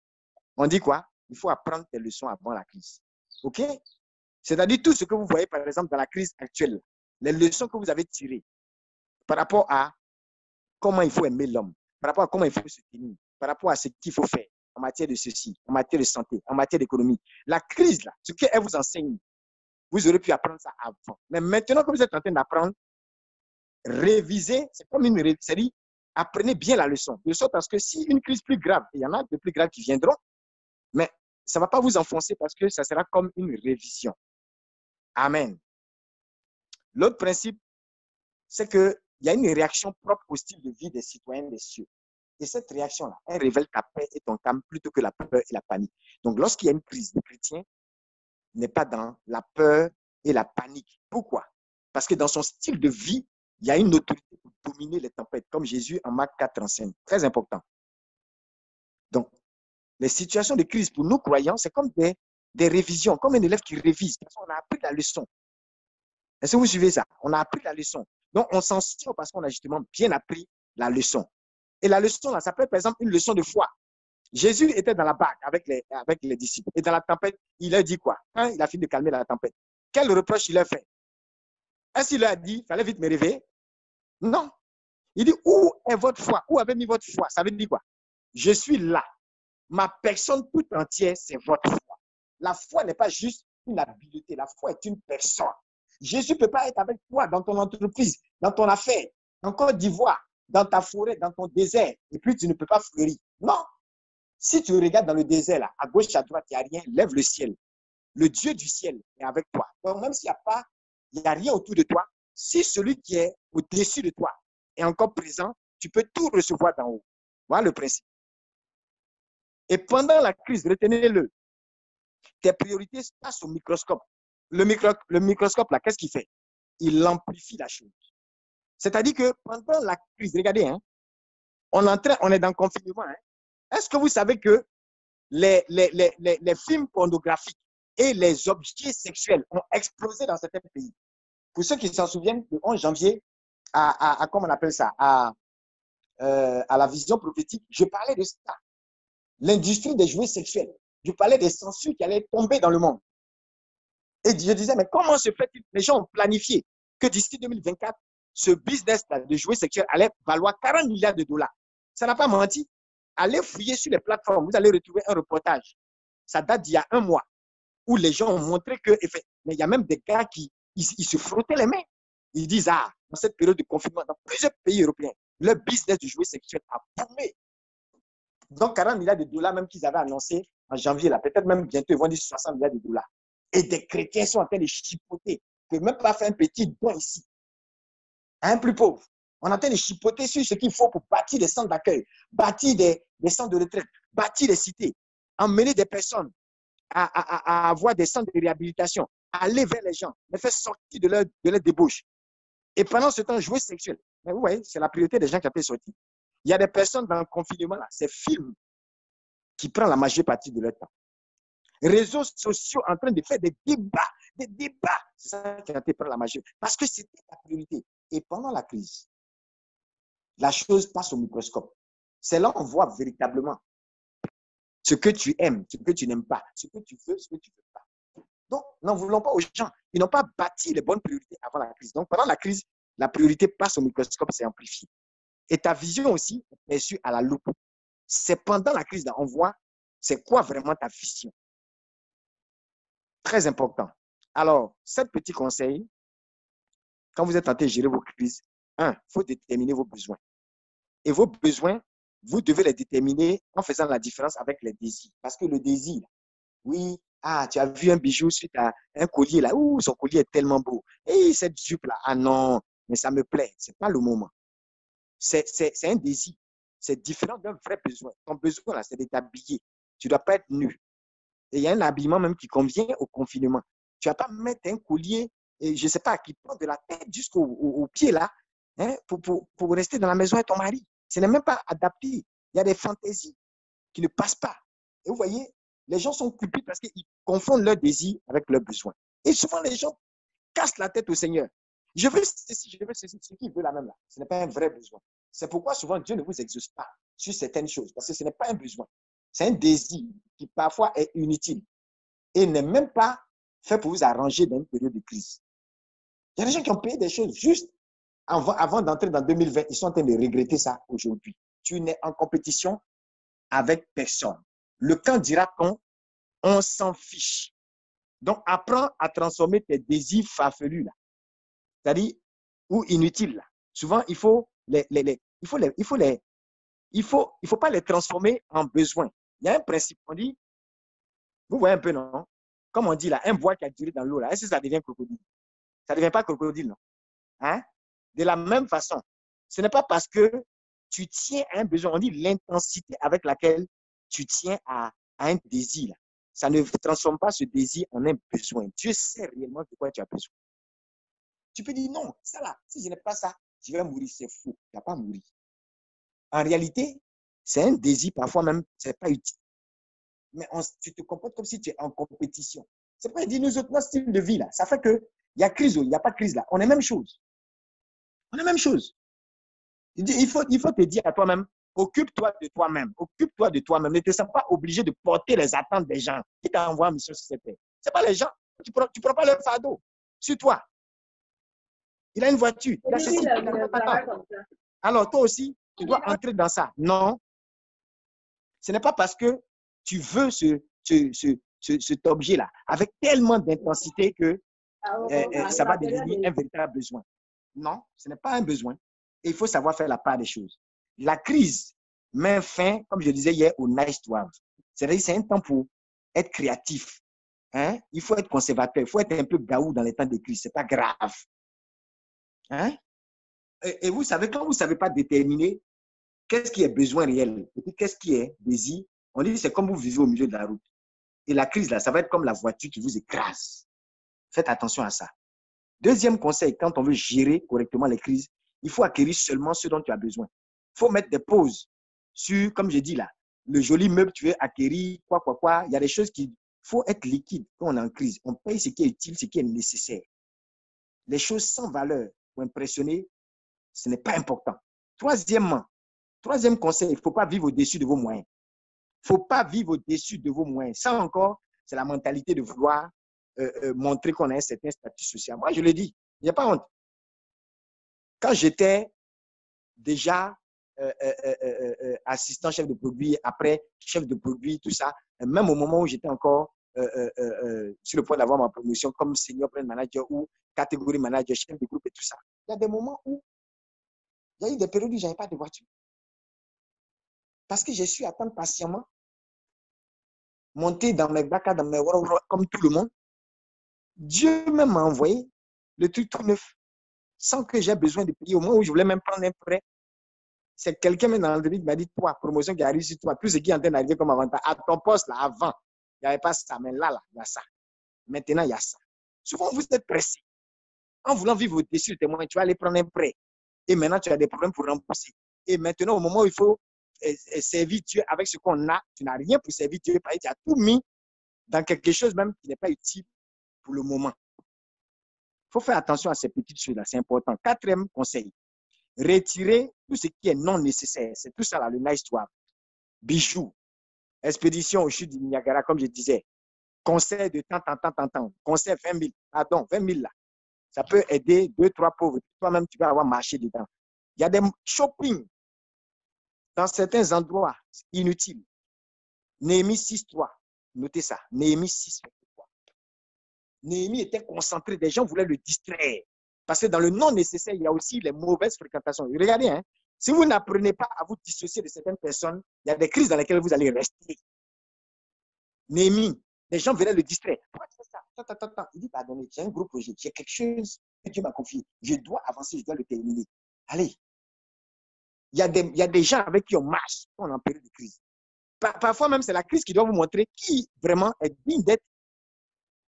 on dit quoi? Il faut apprendre tes leçons avant la crise. OK? C'est-à-dire tout ce que vous voyez, par exemple, dans la crise actuelle, les leçons que vous avez tirées par rapport à comment il faut aimer l'homme, par rapport à comment il faut se tenir, par rapport à ce qu'il faut faire en matière de ceci, en matière de santé, en matière d'économie. La crise, là, ce qu'elle vous enseigne, vous aurez pu apprendre ça avant. Mais maintenant que vous êtes en train d'apprendre, réviser, c'est comme une série, apprenez bien la leçon. De sorte à ce que si une crise plus grave, il y en a de plus graves qui viendront, mais ça ne va pas vous enfoncer parce que ça sera comme une révision. Amen. L'autre principe, c'est qu'il y a une réaction propre au style de vie des citoyens des cieux. Et cette réaction-là, elle révèle ta paix et ton calme plutôt que la peur et la panique. Donc, lorsqu'il y a une crise, le chrétien n'est pas dans la peur et la panique. Pourquoi? Parce que dans son style de vie, il y a une autorité pour dominer les tempêtes, comme Jésus en Marc 4 enseigne. Très important. Donc, les situations de crise pour nous croyants, c'est comme des révisions, comme un élève qui révise. Parce qu'on a appris la leçon. Est-ce que vous suivez ça? On a appris la leçon. Donc, on s'en tire parce qu'on a justement bien appris la leçon. Et la leçon, là, ça peut être, par exemple, une leçon de foi. Jésus était dans la barque avec les disciples. Et dans la tempête, il a dit quoi? Quand il a fini de calmer la tempête, quel reproche il a fait? Est-ce qu'il a dit, il fallait vite me réveiller? Non. Il dit, où est votre foi? Où avez mis votre foi? Ça veut dire quoi? Je suis là. Ma personne tout entière, c'est votre foi. La foi n'est pas juste une habileté. La foi est une personne. Jésus ne peut pas être avec toi dans ton entreprise, dans ton affaire, en Côte d'Ivoire, dans ta forêt, dans ton désert, et puis tu ne peux pas fleurir. Non. Si tu regardes dans le désert, là, à gauche, à droite, il n'y a rien, lève le ciel. Le Dieu du ciel est avec toi. Donc, même s'il n'y a rien autour de toi, si celui qui est au-dessus de toi est encore présent, tu peux tout recevoir d'en haut. Voilà le principe. Et pendant la crise, retenez-le, tes priorités passent au microscope. Le microscope, là, qu'est-ce qu'il fait? Il amplifie la chose. C'est-à-dire que pendant la crise, regardez, hein, on est dans le confinement. Hein. Est-ce que vous savez que les films pornographiques et les objets sexuels ont explosé dans certains pays? Pour ceux qui s'en souviennent, le 11 janvier, comment on appelle ça, à la vision prophétique, je parlais de ça. L'industrie des jouets sexuels. Je parlais des censures qui allaient tomber dans le monde. Et je disais, mais comment se fait-il? Les gens ont planifié que d'ici 2024, ce business de jouets sexuels allait valoir 40 milliards de dollars. Ça n'a pas menti. Allez fouiller sur les plateformes, vous allez retrouver un reportage. Ça date d'il y a un mois, où les gens ont montré que, mais il y a même des gars qui ils se frottaient les mains. Ils disent, dans cette période de confinement, dans plusieurs pays européens, le business du jouet sexuel a boomé. Donc, 40 milliards de dollars, même qu'ils avaient annoncé en janvier, là, peut-être même bientôt, ils vont dire 60 milliards de dollars. Et des chrétiens sont en train de chipoter. Ils ne peuvent même pas faire un petit don ici. Un plus pauvre. On est en train de chipoter sur ce qu'il faut pour bâtir des centres d'accueil, bâtir des centres de retraite, bâtir des cités, emmener des personnes à avoir des centres de réhabilitation, aller vers les gens, les faire sortir de leur débauche. Et pendant ce temps, jouer sexuel. Mais vous voyez, c'est la priorité des gens qui ont été sortis. Il y a des personnes dans le confinement, là, c'est film qui prend la majeure partie de leur temps. Réseaux sociaux en train de faire des débats. C'est ça qui a été prendre la majeure. Parce que c'était la priorité. Et pendant la crise, la chose passe au microscope. C'est là qu'on voit véritablement ce que tu aimes, ce que tu n'aimes pas, ce que tu veux, ce que tu ne veux pas. Donc, n'en voulons pas aux gens. Ils n'ont pas bâti les bonnes priorités avant la crise. Donc, pendant la crise, la priorité passe au microscope, c'est amplifié. Et ta vision aussi est perçue à la loupe. C'est pendant la crise, là, on voit c'est quoi vraiment ta vision. Très important. Alors, 7 petits conseils. Quand vous êtes tenté de gérer vos crises, il faut déterminer vos besoins. Et vos besoins, vous devez les déterminer en faisant la différence avec les désirs. Parce que le désir, oui, tu as vu un bijou suite à un collier là, son collier est tellement beau. Et cette jupe là, non, mais ça me plaît. Ce n'est pas le moment. C'est un désir. C'est différent d'un vrai besoin. Ton besoin là, c'est de t'habiller. Tu ne dois pas être nu. Et il y a un habillement même qui convient au confinement. Tu ne vas pas mettre un collier, et je ne sais pas, qui prend de la tête jusqu'au pied là, hein, pour rester dans la maison avec ton mari. Ce n'est même pas adapté. Il y a des fantaisies qui ne passent pas. Et vous voyez, les gens sont cupides parce qu'ils confondent leurs désirs avec leurs besoins. Et souvent, les gens cassent la tête au Seigneur. Je veux ceci, je veux ceci. Ce qu'il veut la même là, ce n'est pas un vrai besoin. C'est pourquoi souvent Dieu ne vous exauce pas sur certaines choses, parce que ce n'est pas un besoin. C'est un désir qui parfois est inutile et n'est même pas fait pour vous arranger dans une période de crise. Il y a des gens qui ont payé des choses juste avant d'entrer dans 2020. Ils sont en train de regretter ça aujourd'hui. Tu n'es en compétition avec personne. Le quand dira-t-on, on s'en fiche. Donc, apprends à transformer tes désirs farfelus, là. C'est-à-dire, ou inutiles, là. Souvent, il faut pas les transformer en besoins. Il y a un principe, on dit, vous voyez un peu, non? Comme on dit là, un bois qui a duré dans l'eau, là, est-ce que ça devient crocodile? Ça ne devient pas crocodile, non? Hein? De la même façon, ce n'est pas parce que tu tiens à un besoin, on dit l'intensité avec laquelle tu tiens à un désir, là. Ça ne transforme pas ce désir en un besoin. Dieu sait réellement de quoi tu as besoin. Tu peux dire non, ça là, si je n'ai pas ça, je vais mourir. C'est faux, tu n'as pas mouru. En réalité, c'est un désir, parfois même, ce n'est pas utile. Mais tu te comportes comme si tu es en compétition. C'est pas dire nous autres, notre style de vie là, ça fait que il y a crise ou il n'y a pas de crise là. On est même chose. On est même chose. Il faut te dire à toi-même, occupe-toi de toi-même. Occupe-toi de toi-même. Ne te sens pas obligé de porter les attentes des gens qui t'envoient en mission sur cette terre. Ce n'est pas les gens. Tu ne prends pas leur fardeau sur toi. Il a une voiture. Il a ceci. Alors, toi aussi, tu dois entrer dans ça. Non. Ce n'est pas parce que tu veux cet objet-là avec tellement d'intensité que ça va devenir un véritable besoin. Non, ce n'est pas un besoin. Et il faut savoir faire la part des choses. La crise met fin, comme je disais hier, au nice to have. C'est-à-dire c'est un temps pour être créatif. Hein? Il faut être conservateur. Il faut être un peu gaou dans les temps de crise. Ce n'est pas grave. Hein? Et vous savez, quand vous ne savez pas déterminer qu'est-ce qui est besoin réel et puis qu'est-ce qui est désir, on dit que c'est comme vous vivez au milieu de la route. Et la crise, là, ça va être comme la voiture qui vous écrase. Faites attention à ça. Deuxième conseil, quand on veut gérer correctement les crises, il faut acquérir seulement ce dont tu as besoin. Il faut mettre des pauses sur, comme je dis là, le joli meuble, tu veux acquérir, quoi. Il y a des choses qui faut être liquide quand on est en crise. On paye ce qui est utile, ce qui est nécessaire. Les choses sans valeur pour impressionner, ce n'est pas important. Troisième conseil, il ne faut pas vivre au-dessus de vos moyens. Il ne faut pas vivre au-dessus de vos moyens. Ça encore, c'est la mentalité de vouloir montrer qu'on a un certain statut social. Moi, je le dis, il n'y a pas honte. Quand j'étais déjà assistant chef de produit, après chef de produit, tout ça, même au moment où j'étais encore sur le point d'avoir ma promotion comme senior brand manager ou catégorie manager, chef de groupe et tout ça, il y a des moments où il y a eu des périodes où je n'avais pas de voiture. Parce que j'ai su attendre patiemment, monter dans mes bacs, dans mes comme tout le monde. Dieu même m'a envoyé le truc tout neuf, sans que j'ai besoin de payer. Au moment où je voulais même prendre un prêt, c'est quelqu'un dans le qui m'a dit, toi, promotion qui arrive sur toi, tout ce qui est en train d'arriver comme avantage. À ton poste, là, avant, il n'y avait pas ça, mais là, il y a ça. Maintenant, il y a ça. Souvent, vous êtes pressé. En voulant vivre au-dessus de témoin, tu vas aller prendre un prêt. Et maintenant, tu as des problèmes pour rembourser. Et maintenant, au moment où il faut servir Dieu avec ce qu'on a, tu n'as rien pour servir Dieu, parce que tu as tout mis dans quelque chose même qui n'est pas utile pour le moment. Il faut faire attention à ces petites choses-là, c'est important. Quatrième conseil, retirer tout ce qui est non nécessaire. C'est tout ça là, le nice to have. Bijoux, expédition au chute du Niagara, comme je disais, conseil de tant, conseil 20 000, pardon, 20 000 là. Ça peut aider 2, 3 pauvres. Toi-même, tu vas avoir marché dedans. Il y a des shopping dans certains endroits inutiles. Néhémie 6.3, notez ça, Néhémie 6.3. Néhémie était concentré, des gens voulaient le distraire. Parce que dans le non nécessaire, il y a aussi les mauvaises fréquentations. Regardez, hein, si vous n'apprenez pas à vous dissocier de certaines personnes, il y a des crises dans lesquelles vous allez rester. Néhémie, les gens venaient le distraire. Pourquoi tu fais ça? Attends. Il dit, pardonnez, j'ai un gros projet, j'ai quelque chose que Dieu m'a confié. Je dois avancer, je dois le terminer. Allez. Il y a des gens avec qui on marche quand on est en période de crise. Parfois même, c'est la crise qui doit vous montrer qui vraiment est digne d'être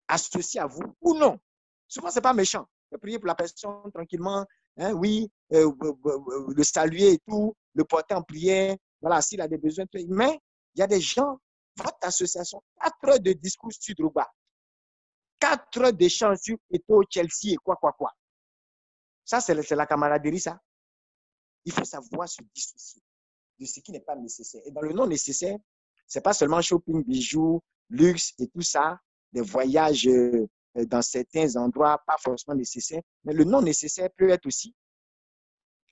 associé à vous ou non. Souvent, ce n'est pas méchant. Vous priez pour la personne tranquillement, hein, oui, le saluer et tout, le porter en prière, voilà, s'il a des besoins. Mais il y a des gens, votre association, 4 heures de discours sur Drogba, 4 heures d'échange sur Eto'o, Chelsea et quoi. Ça, c'est la camaraderie, ça. Il faut savoir se dissocier de ce qui n'est pas nécessaire. Et dans le non nécessaire, ce n'est pas seulement shopping, bijoux, luxe et tout ça, des voyages dans certains endroits pas forcément nécessaires, mais le non nécessaire peut être aussi,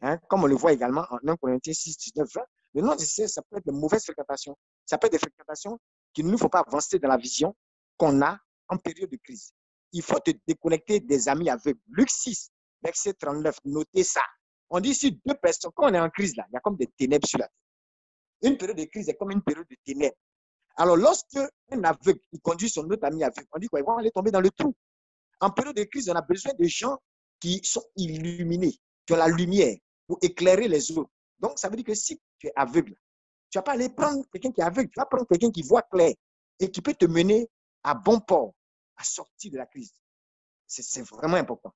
hein, comme on le voit également en 1 Corinthiens 6, 19, 20, le non nécessaire, ça peut être de mauvaises fréquentations. Ça peut être des fréquentations qui ne nous font pas avancer dans la vision qu'on a en période de crise. Il faut te déconnecter des amis aveugles. Luc 6, verset 39, notez ça. On dit si 2 personnes, quand on est en crise là, il y a comme des ténèbres sur la terre. Une période de crise est comme une période de ténèbres. Alors, lorsque un aveugle il conduit son autre ami aveugle, on dit qu'ils vont aller tomber dans le trou. En période de crise, on a besoin de gens qui sont illuminés, qui ont la lumière pour éclairer les autres. Donc, ça veut dire que si tu es aveugle, tu ne vas pas aller prendre quelqu'un qui est aveugle, tu vas prendre quelqu'un qui voit clair et qui peut te mener à bon port, à sortir de la crise. C'est vraiment important.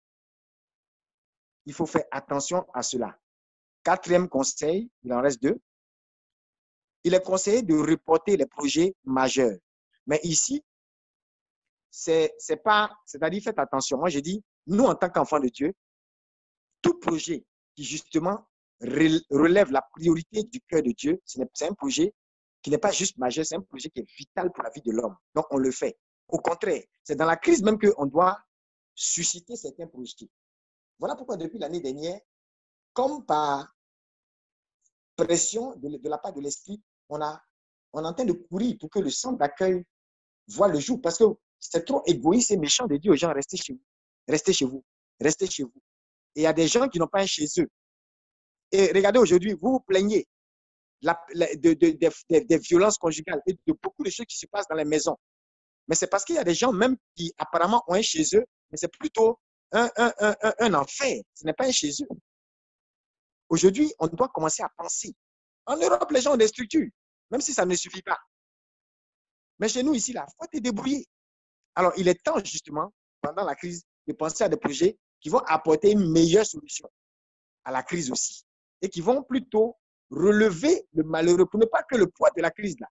Il faut faire attention à cela. 4e conseil, il en reste 2. Il est conseillé de reporter les projets majeurs. Mais ici, c'est-à-dire faites attention. Moi, j'ai dit, nous, en tant qu'enfants de Dieu, tout projet qui, justement, relève la priorité du cœur de Dieu, c'est un projet qui n'est pas juste majeur, c'est un projet qui est vital pour la vie de l'homme. Donc, on le fait. Au contraire, c'est dans la crise même qu'on doit susciter certains projets. Voilà pourquoi, depuis l'année dernière, comme par pression de la part de l'esprit, on est en train de courir pour que le centre d'accueil voit le jour. Parce que c'est trop égoïste et méchant de dire aux gens, restez chez vous, restez chez vous, restez chez vous. Et il y a des gens qui n'ont pas un chez eux. Et regardez aujourd'hui, vous vous plaignez des violences conjugales et de beaucoup de choses qui se passent dans les maisons. Mais c'est parce qu'il y a des gens même qui apparemment ont un chez eux, mais c'est plutôt un enfer. Ce n'est pas un chez eux. Aujourd'hui, on doit commencer à penser. En Europe, les gens ont des structures, même si ça ne suffit pas. Mais chez nous, ici, il faut te débrouiller. Alors, il est temps, justement, pendant la crise, de penser à des projets qui vont apporter une meilleure solution à la crise aussi. Et qui vont plutôt relever le malheureux pour ne pas que le poids de la crise là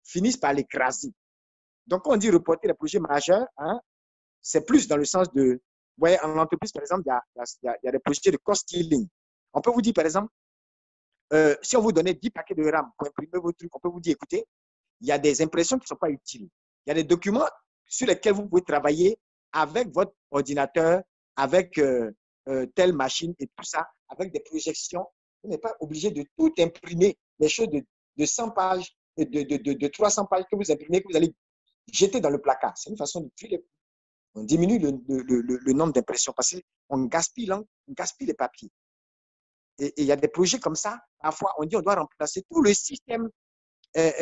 finisse par l'écraser. Donc, quand on dit reporter les projets majeurs, hein, c'est plus dans le sens de, vous voyez, en entreprise, par exemple, il y a des projets de cost killing. On peut vous dire, par exemple, si on vous donnait 10 paquets de RAM pour imprimer vos trucs, on peut vous dire, écoutez, il y a des impressions qui ne sont pas utiles. Il y a des documents sur lesquels vous pouvez travailler avec votre ordinateur, avec telle machine et tout ça, avec des projections. Vous n'êtes pas obligé de tout imprimer, des choses de 100 pages, de 300 pages que vous imprimez, que vous allez jeter dans le placard. C'est une façon de tuer. On diminue le nombre d'impressions parce qu'on gaspille les papiers. Et il y a des projets comme ça, parfois on dit on doit remplacer tout le système,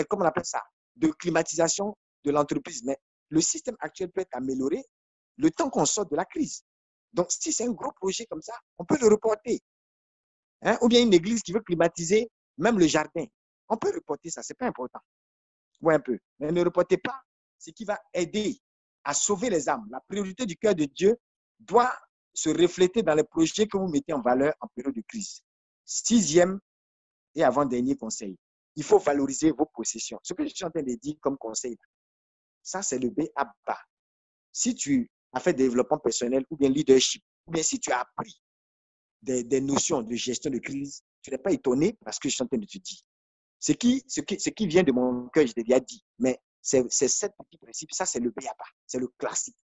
comment on appelle ça, de climatisation de l'entreprise. Mais le système actuel peut être amélioré le temps qu'on sort de la crise. Donc, si c'est un gros projet comme ça, on peut le reporter. Hein? Ou bien une église qui veut climatiser même le jardin. On peut reporter ça, ce n'est pas important. Ouais, un peu. Mais ne reportez pas ce qui va aider à sauver les âmes. La priorité du cœur de Dieu doit se refléter dans les projets que vous mettez en valeur en période de crise. 6e et avant-dernier conseil. Il faut valoriser vos possessions. Ce que je suis en train de dire comme conseil, ça, c'est le B.A.B.A. Si tu as fait développement personnel ou bien leadership, ou bien si tu as appris des notions de gestion de crise, tu n'es pas étonné parce que je suis en train de te dire. Ce qui vient de mon cœur, je t'ai déjà dit, mais c'est 7 petits principes. Ça, c'est le B.A.B.A. C'est le classique.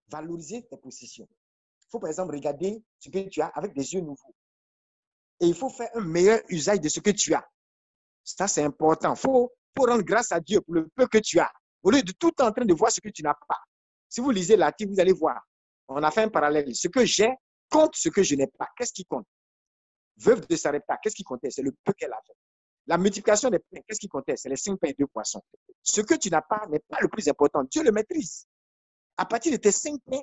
Valoriser tes possessions. Il faut, par exemple, regarder ce que tu as avec des yeux nouveaux. Et il faut faire un meilleur usage de ce que tu as. Ça, c'est important. Il faut rendre grâce à Dieu pour le peu que tu as. Au lieu de tout en train de voir ce que tu n'as pas. Si vous lisez l'article, vous allez voir. On a fait un parallèle. Ce que j'ai compte ce que je n'ai pas. Qu'est-ce qui compte? Veuve de Sarepta, qu'est-ce qui comptait? C'est le peu qu'elle a fait. La multiplication des pains, qu'est-ce qui comptait? C'est les 5 pains et 2 poissons. Ce que tu n'as pas n'est pas le plus important. Dieu le maîtrise. À partir de tes 5 pains,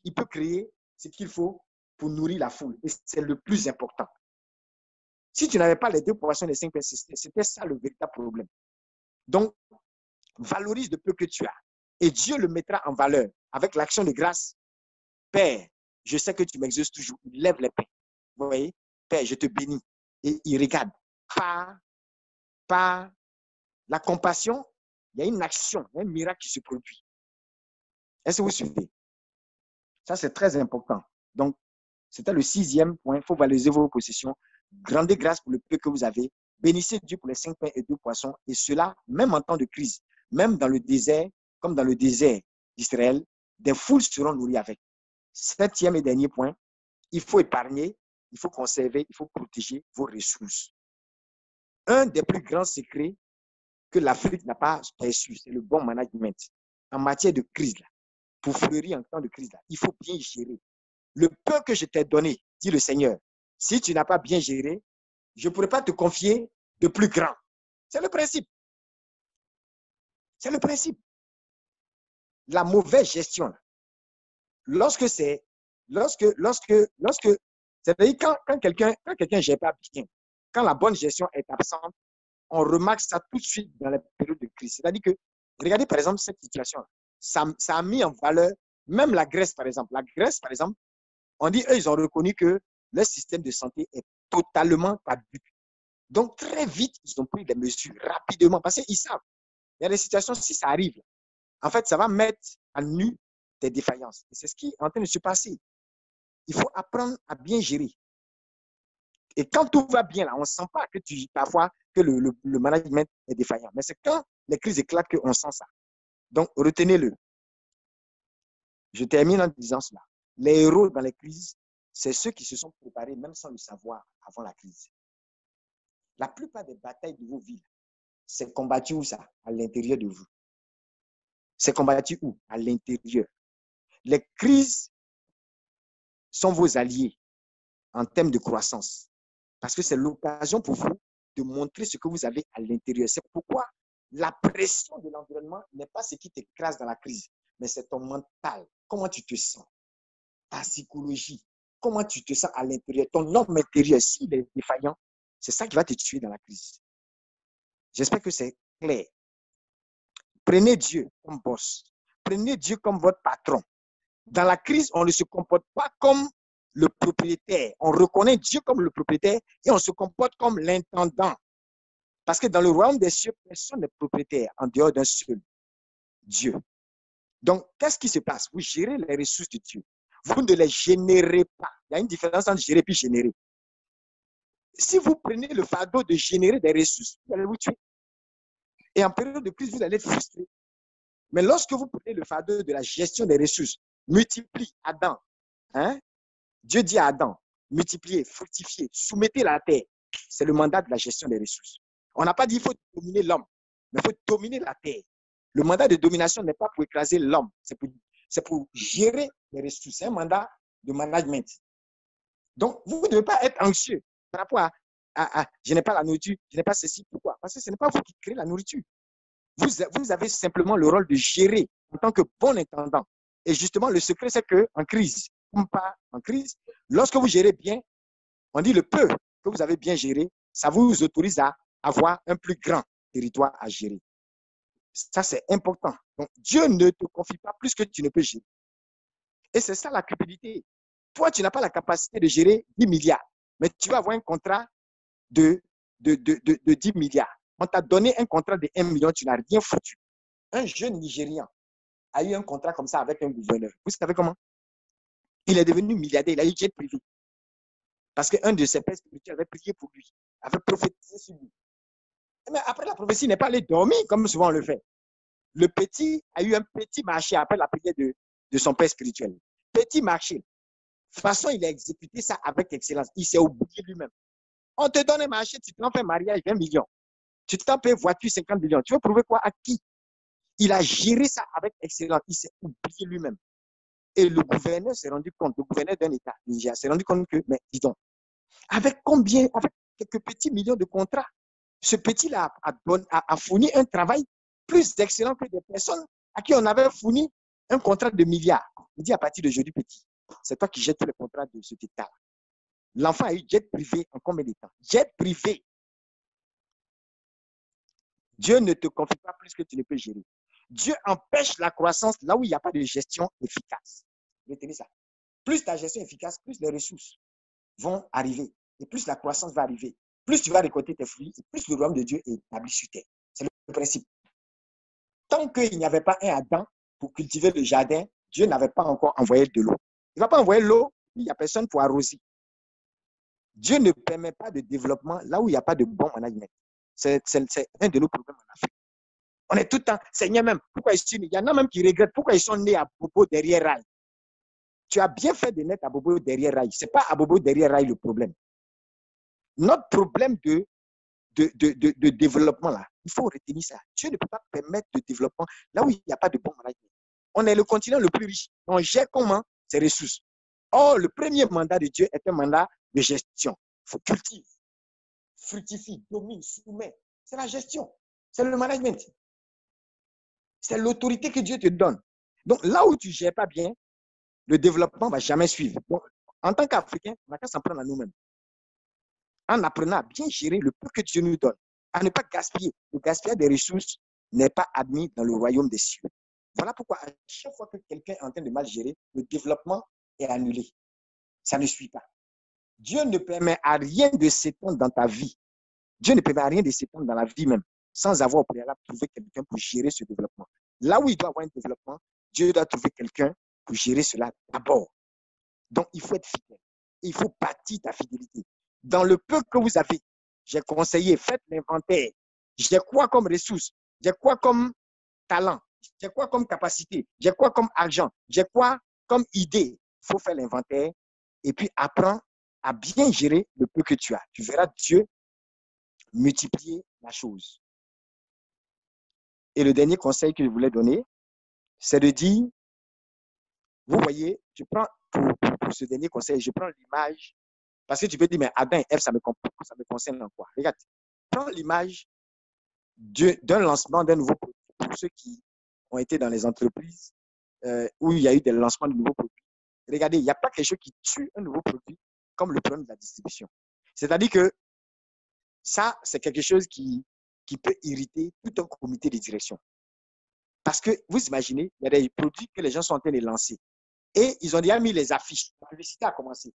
il peut créer ce qu'il faut pour nourrir la foule. Et c'est le plus important. Si tu n'avais pas les 2 poissons et les 5 pains, c'était ça le véritable problème. Donc, valorise le peu que tu as. Et Dieu le mettra en valeur avec l'action de grâce. Père, Je sais que tu m'exauces toujours. Il lève les mains. Vous voyez, Père, je te bénis. Et il regarde. Par la compassion, il y a une action, un miracle qui se produit. Est-ce que vous suivez? Ça, c'est très important. Donc, c'était le 6e point. Il faut valoriser vos possessions. Rendez grâce pour le peu que vous avez. Bénissez Dieu pour les 5 pains et 2 poissons. Et cela, même en temps de crise, même dans le désert, comme dans le désert d'Israël, des foules seront nourries avec. 7e et dernier point, il faut épargner, il faut conserver, il faut protéger vos ressources. Un des plus grands secrets que l'Afrique n'a pas perçu, c'est le bon management. En matière de crise, là, pour fleurir en temps de crise, là, il faut bien gérer. Le peu que je t'ai donné, dit le Seigneur, si tu n'as pas bien géré, je ne pourrai pas te confier de plus grand. C'est le principe. C'est le principe. La mauvaise gestion, lorsque c'est, c'est-à-dire quand quelqu'un ne gère pas bien, quand la bonne gestion est absente, on remarque ça tout de suite dans la période de crise. C'est-à-dire que, regardez par exemple cette situation, ça a mis en valeur même la Grèce, par exemple. La Grèce, par exemple, on dit, eux, ils ont reconnu que leur système de santé est totalement caduc. Donc, très vite, ils ont pris des mesures rapidement parce qu'ils savent. Il y a des situations, si ça arrive, en fait, ça va mettre à nu des défaillances. Et c'est ce qui est en train de se passer. Il faut apprendre à bien gérer. Et quand tout va bien, là, on ne sent pas que parfois que le management est défaillant. Mais c'est quand les crises éclatent qu'on sent ça. Donc, retenez-le. Je termine en disant cela. Les héros dans les crises, c'est ceux qui se sont préparés, même sans le savoir, avant la crise. La plupart des batailles de vos vies, c'est combattu où ça? À l'intérieur de vous. C'est combattu où? À l'intérieur. Les crises sont vos alliés en termes de croissance. Parce que c'est l'occasion pour vous de montrer ce que vous avez à l'intérieur. C'est pourquoi la pression de l'environnement n'est pas ce qui t'écrase dans la crise, mais c'est ton mental. Comment tu te sens? Ta psychologie. Comment tu te sens à l'intérieur? Ton homme intérieur, s'il est défaillant, c'est ça qui va te tuer dans la crise. J'espère que c'est clair. Prenez Dieu comme boss. Prenez Dieu comme votre patron. Dans la crise, on ne se comporte pas comme le propriétaire. On reconnaît Dieu comme le propriétaire et on se comporte comme l'intendant. Parce que dans le royaume des cieux, personne n'est propriétaire en dehors d'un seul Dieu. Donc, qu'est-ce qui se passe? Vous gérez les ressources de Dieu. Vous ne les générez pas. Il y a une différence entre gérer et générer. Si vous prenez le fardeau de générer des ressources, vous allez vous tuer. Et en période de crise, vous allez être frustré. Mais lorsque vous prenez le fardeau de la gestion des ressources, multiplie Adam. Hein? Dieu dit à Adam, multipliez, fructifiez, soumettez la terre. C'est le mandat de la gestion des ressources. On n'a pas dit qu'il faut dominer l'homme, mais il faut dominer la terre. Le mandat de domination n'est pas pour écraser l'homme, c'est pour gérer les ressources. C'est un mandat de management. Donc, vous ne devez pas être anxieux par rapport à je n'ai pas la nourriture, je n'ai pas ceci. Pourquoi? Parce que ce n'est pas vous qui créez la nourriture. Vous avez simplement le rôle de gérer en tant que bon intendant. Et justement, le secret, c'est qu'en crise, comme pas en crise, lorsque vous gérez bien, on dit le peu que vous avez bien géré, ça vous autorise à avoir un plus grand territoire à gérer. Ça, c'est important. Donc, Dieu ne te confie pas plus que tu ne peux gérer. Et c'est ça la cupidité. Toi, tu n'as pas la capacité de gérer 10 milliards, mais tu vas avoir un contrat de 10 milliards. On t'a donné un contrat de 1 million, tu n'as rien foutu. Un jeune Nigérian a eu un contrat comme ça avec un gouverneur. Vous savez comment? Il est devenu milliardaire, il a eu jet privé. Parce qu'un de ses pères spirituels avait prié pour lui, avait prophétisé sur lui. Mais après, la prophétie n'est pas allée dormir comme souvent on le fait. Le petit a eu un petit marché après la prière de son père spirituel. Petit marché. De toute façon, il a exécuté ça avec excellence. Il s'est oublié lui-même. On te donne un marché, tu t'en fais un mariage 20 millions. Tu t'en payes voiture 50 millions. Tu veux prouver quoi à qui? Il a géré ça avec excellence. Il s'est oublié lui-même. Et le gouverneur s'est rendu compte, le gouverneur d'un État, Niger, s'est rendu compte que, mais dis donc, avec combien, avec quelques petits millions de contrats, ce petit-là a fourni un travail plus excellent que des personnes à qui on avait fourni un contrat de milliards. Il dit à partir d'aujourd'hui, petit, c'est toi qui jettes tous les contrats de cet État. L'enfant a eu jet privé en combien de temps? Jet privé. Dieu ne te confie pas plus que tu ne peux gérer. Dieu empêche la croissance là où il n'y a pas de gestion efficace. Retenez ça. plus ta gestion est efficace, plus les ressources vont arriver et plus la croissance va arriver. Plus tu vas récolter tes fruits, plus le royaume de Dieu est établi sur terre. C'est le principe. Tant qu'il n'y avait pas un Adam pour cultiver le jardin, Dieu n'avait pas encore envoyé de l'eau. Il ne va pas envoyer l'eau, il n'y a personne pour arroser. Dieu ne permet pas de développement là où il n'y a pas de bon management. C'est un de nos problèmes en Afrique. On est tout le temps, Seigneur même, pourquoi il y en a même qui regrettent pourquoi ils sont nés à Bobo derrière rail. Tu as bien fait de naître à Bobo derrière rail. Ce n'est pas à Bobo derrière rail le problème. Notre problème de développement là, il faut retenir ça. Dieu ne peut pas permettre de développement là où il n'y a pas de bon management. On est le continent le plus riche. On gère comment ses ressources. Or, le premier mandat de Dieu est un mandat de gestion. Il faut cultiver, fructifie, domine, soumet. C'est la gestion. C'est le management. C'est l'autorité que Dieu te donne. Donc, là où tu ne gères pas bien, le développement ne va jamais suivre. Donc, en tant qu'Africains, on n'a qu'à s'en prendre à nous-mêmes. En apprenant à bien gérer le peu que Dieu nous donne, à ne pas gaspiller. Le gaspillage des ressources n'est pas admis dans le royaume des cieux. Voilà pourquoi à chaque fois que quelqu'un est en train de mal gérer, le développement est annulé. Ça ne suit pas. Dieu ne permet à rien de s'étendre dans ta vie. Dieu ne permet à rien de s'étendre dans la vie même, sans avoir au préalable trouvé quelqu'un pour gérer ce développement. Là où il doit avoir un développement, Dieu doit trouver quelqu'un pour gérer cela d'abord. Donc, il faut être fidèle. Il faut bâtir ta fidélité. Dans le peu que vous avez, j'ai conseillé, faites l'inventaire. J'ai quoi comme ressources? J'ai quoi comme talent? J'ai quoi comme capacité? J'ai quoi comme argent? J'ai quoi comme idée? Il faut faire l'inventaire et puis apprends à bien gérer le peu que tu as. Tu verras Dieu multiplier la chose. Et le dernier conseil que je voulais donner, c'est de dire, vous voyez, je prends pour ce dernier conseil, je prends l'image, parce que tu peux dire, mais Adam et Ève, ça me concerne en quoi? Regarde, prends l'image d'un lancement d'un nouveau produit. Pour ceux qui ont été dans les entreprises où il y a eu des lancements de nouveaux produits. Regardez, il n'y a pas quelque chose qui tue un nouveau produit comme le problème de la distribution. C'est-à-dire que ça, c'est quelque chose qui peut irriter tout un comité de direction. Parce que vous imaginez, il y a des produits que les gens sont en train de lancer. Et ils ont déjà mis les affiches. La publicité a commencé.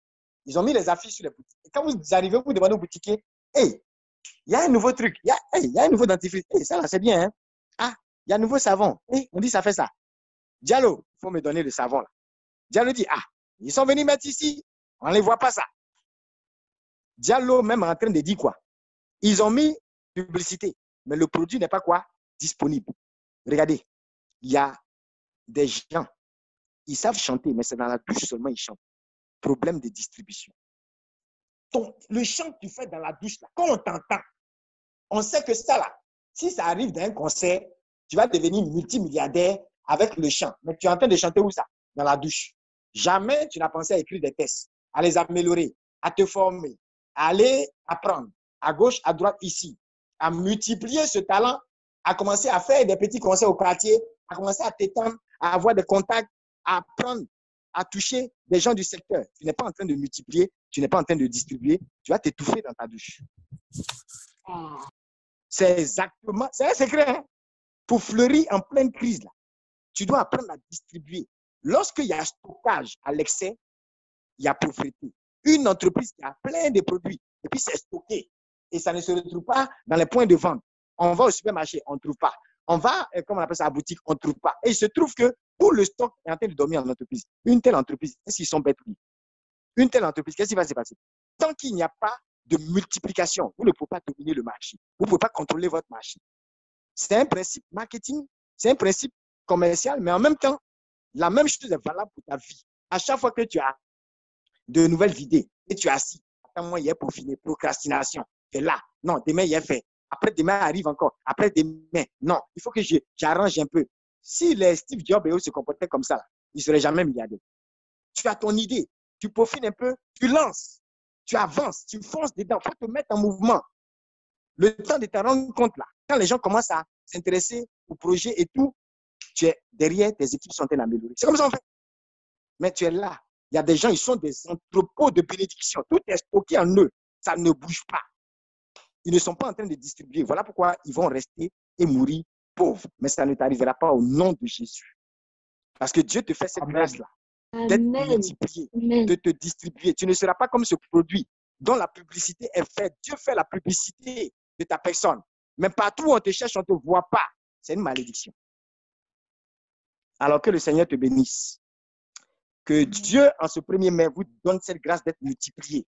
Ils ont mis les affiches sur les boutiques. Et quand vous arrivez, vous demandez au boutiquier, hey, il y a un nouveau truc, il y a un nouveau dentifrice. Hey, ça là, c'est bien. Hein? Ah, il y a un nouveau savon. Hey, on dit ça fait ça. Diallo, il faut me donner le savon là. Diallo dit, ah, ils sont venus mettre ici, on ne les voit pas ça. Diallo même en train de dire quoi? Ils ont mis publicité, mais le produit n'est pas quoi? Disponible. Regardez, il y a des gens, ils savent chanter, mais c'est dans la douche seulement ils chantent. Problème de distribution. Le chant que tu fais dans la douche, là, quand on t'entend, on sait que ça là, si ça arrive dans un concert, tu vas devenir multimilliardaire avec le chant. Mais tu es en train de chanter où ça? Dans la douche. Jamais tu n'as pensé à écrire des tests, à les améliorer, à te former, à aller apprendre, à gauche, à droite, ici, à multiplier ce talent, à commencer à faire des petits concerts au quartier, à commencer à t'étendre, à avoir des contacts, à apprendre, à toucher des gens du secteur. Tu n'es pas en train de multiplier, tu n'es pas en train de distribuer, tu vas t'étouffer dans ta douche. C'est exactement, c'est un secret. Hein? Pour fleurir en pleine crise, là, tu dois apprendre à distribuer. Lorsqu'il y a stockage à l'excès, il y a pauvreté. Une entreprise qui a plein de produits et puis c'est stocké et ça ne se retrouve pas dans les points de vente. On va au supermarché, on ne trouve pas. On va, comme on appelle ça, à la boutique, on ne trouve pas. Et il se trouve que tout le stock est en train de dormir en entreprise. Une telle entreprise, est-ce qu'ils sont bêtes? Une telle entreprise, qu'est-ce qui va se passer? Tant qu'il n'y a pas de multiplication, vous ne pouvez pas dominer le marché. Vous ne pouvez pas contrôler votre marché. C'est un principe marketing, c'est un principe commercial, mais en même temps, la même chose est valable pour ta vie. À chaque fois que tu as de nouvelles idées et tu es assis, attends-moi hier pour finir, procrastination, tu es là. Non, demain, il est fait. Après, demain arrive encore. Après, demain, non, il faut que j'arrange un peu. Si les Steve Jobs et eux se comportaient comme ça, là, ils ne seraient jamais milliardaires. Tu as ton idée, tu peaufines un peu, tu lances, tu avances, tu fonces dedans, il faut te mettre en mouvement. Le temps de te rendre compte, là, quand les gens commencent à s'intéresser au projet et tout, tu es derrière, tes équipes sont en train d'améliorer. C'est comme ça en fait. Mais tu es là. Il y a des gens, ils sont des entrepôts de bénédiction. Tout est stocké en eux. Ça ne bouge pas. Ils ne sont pas en train de distribuer. Voilà pourquoi ils vont rester et mourir pauvres. Mais ça ne t'arrivera pas au nom de Jésus. Parce que Dieu te fait cette grâce-là. d'être Amen. multiplié, Amen. de te distribuer. Tu ne seras pas comme ce produit dont la publicité est faite. Dieu fait la publicité de ta personne. Mais partout où on te cherche, on ne te voit pas. C'est une malédiction. Alors que le Seigneur te bénisse. Que Dieu, en ce 1er mai, vous donne cette grâce d'être multiplié.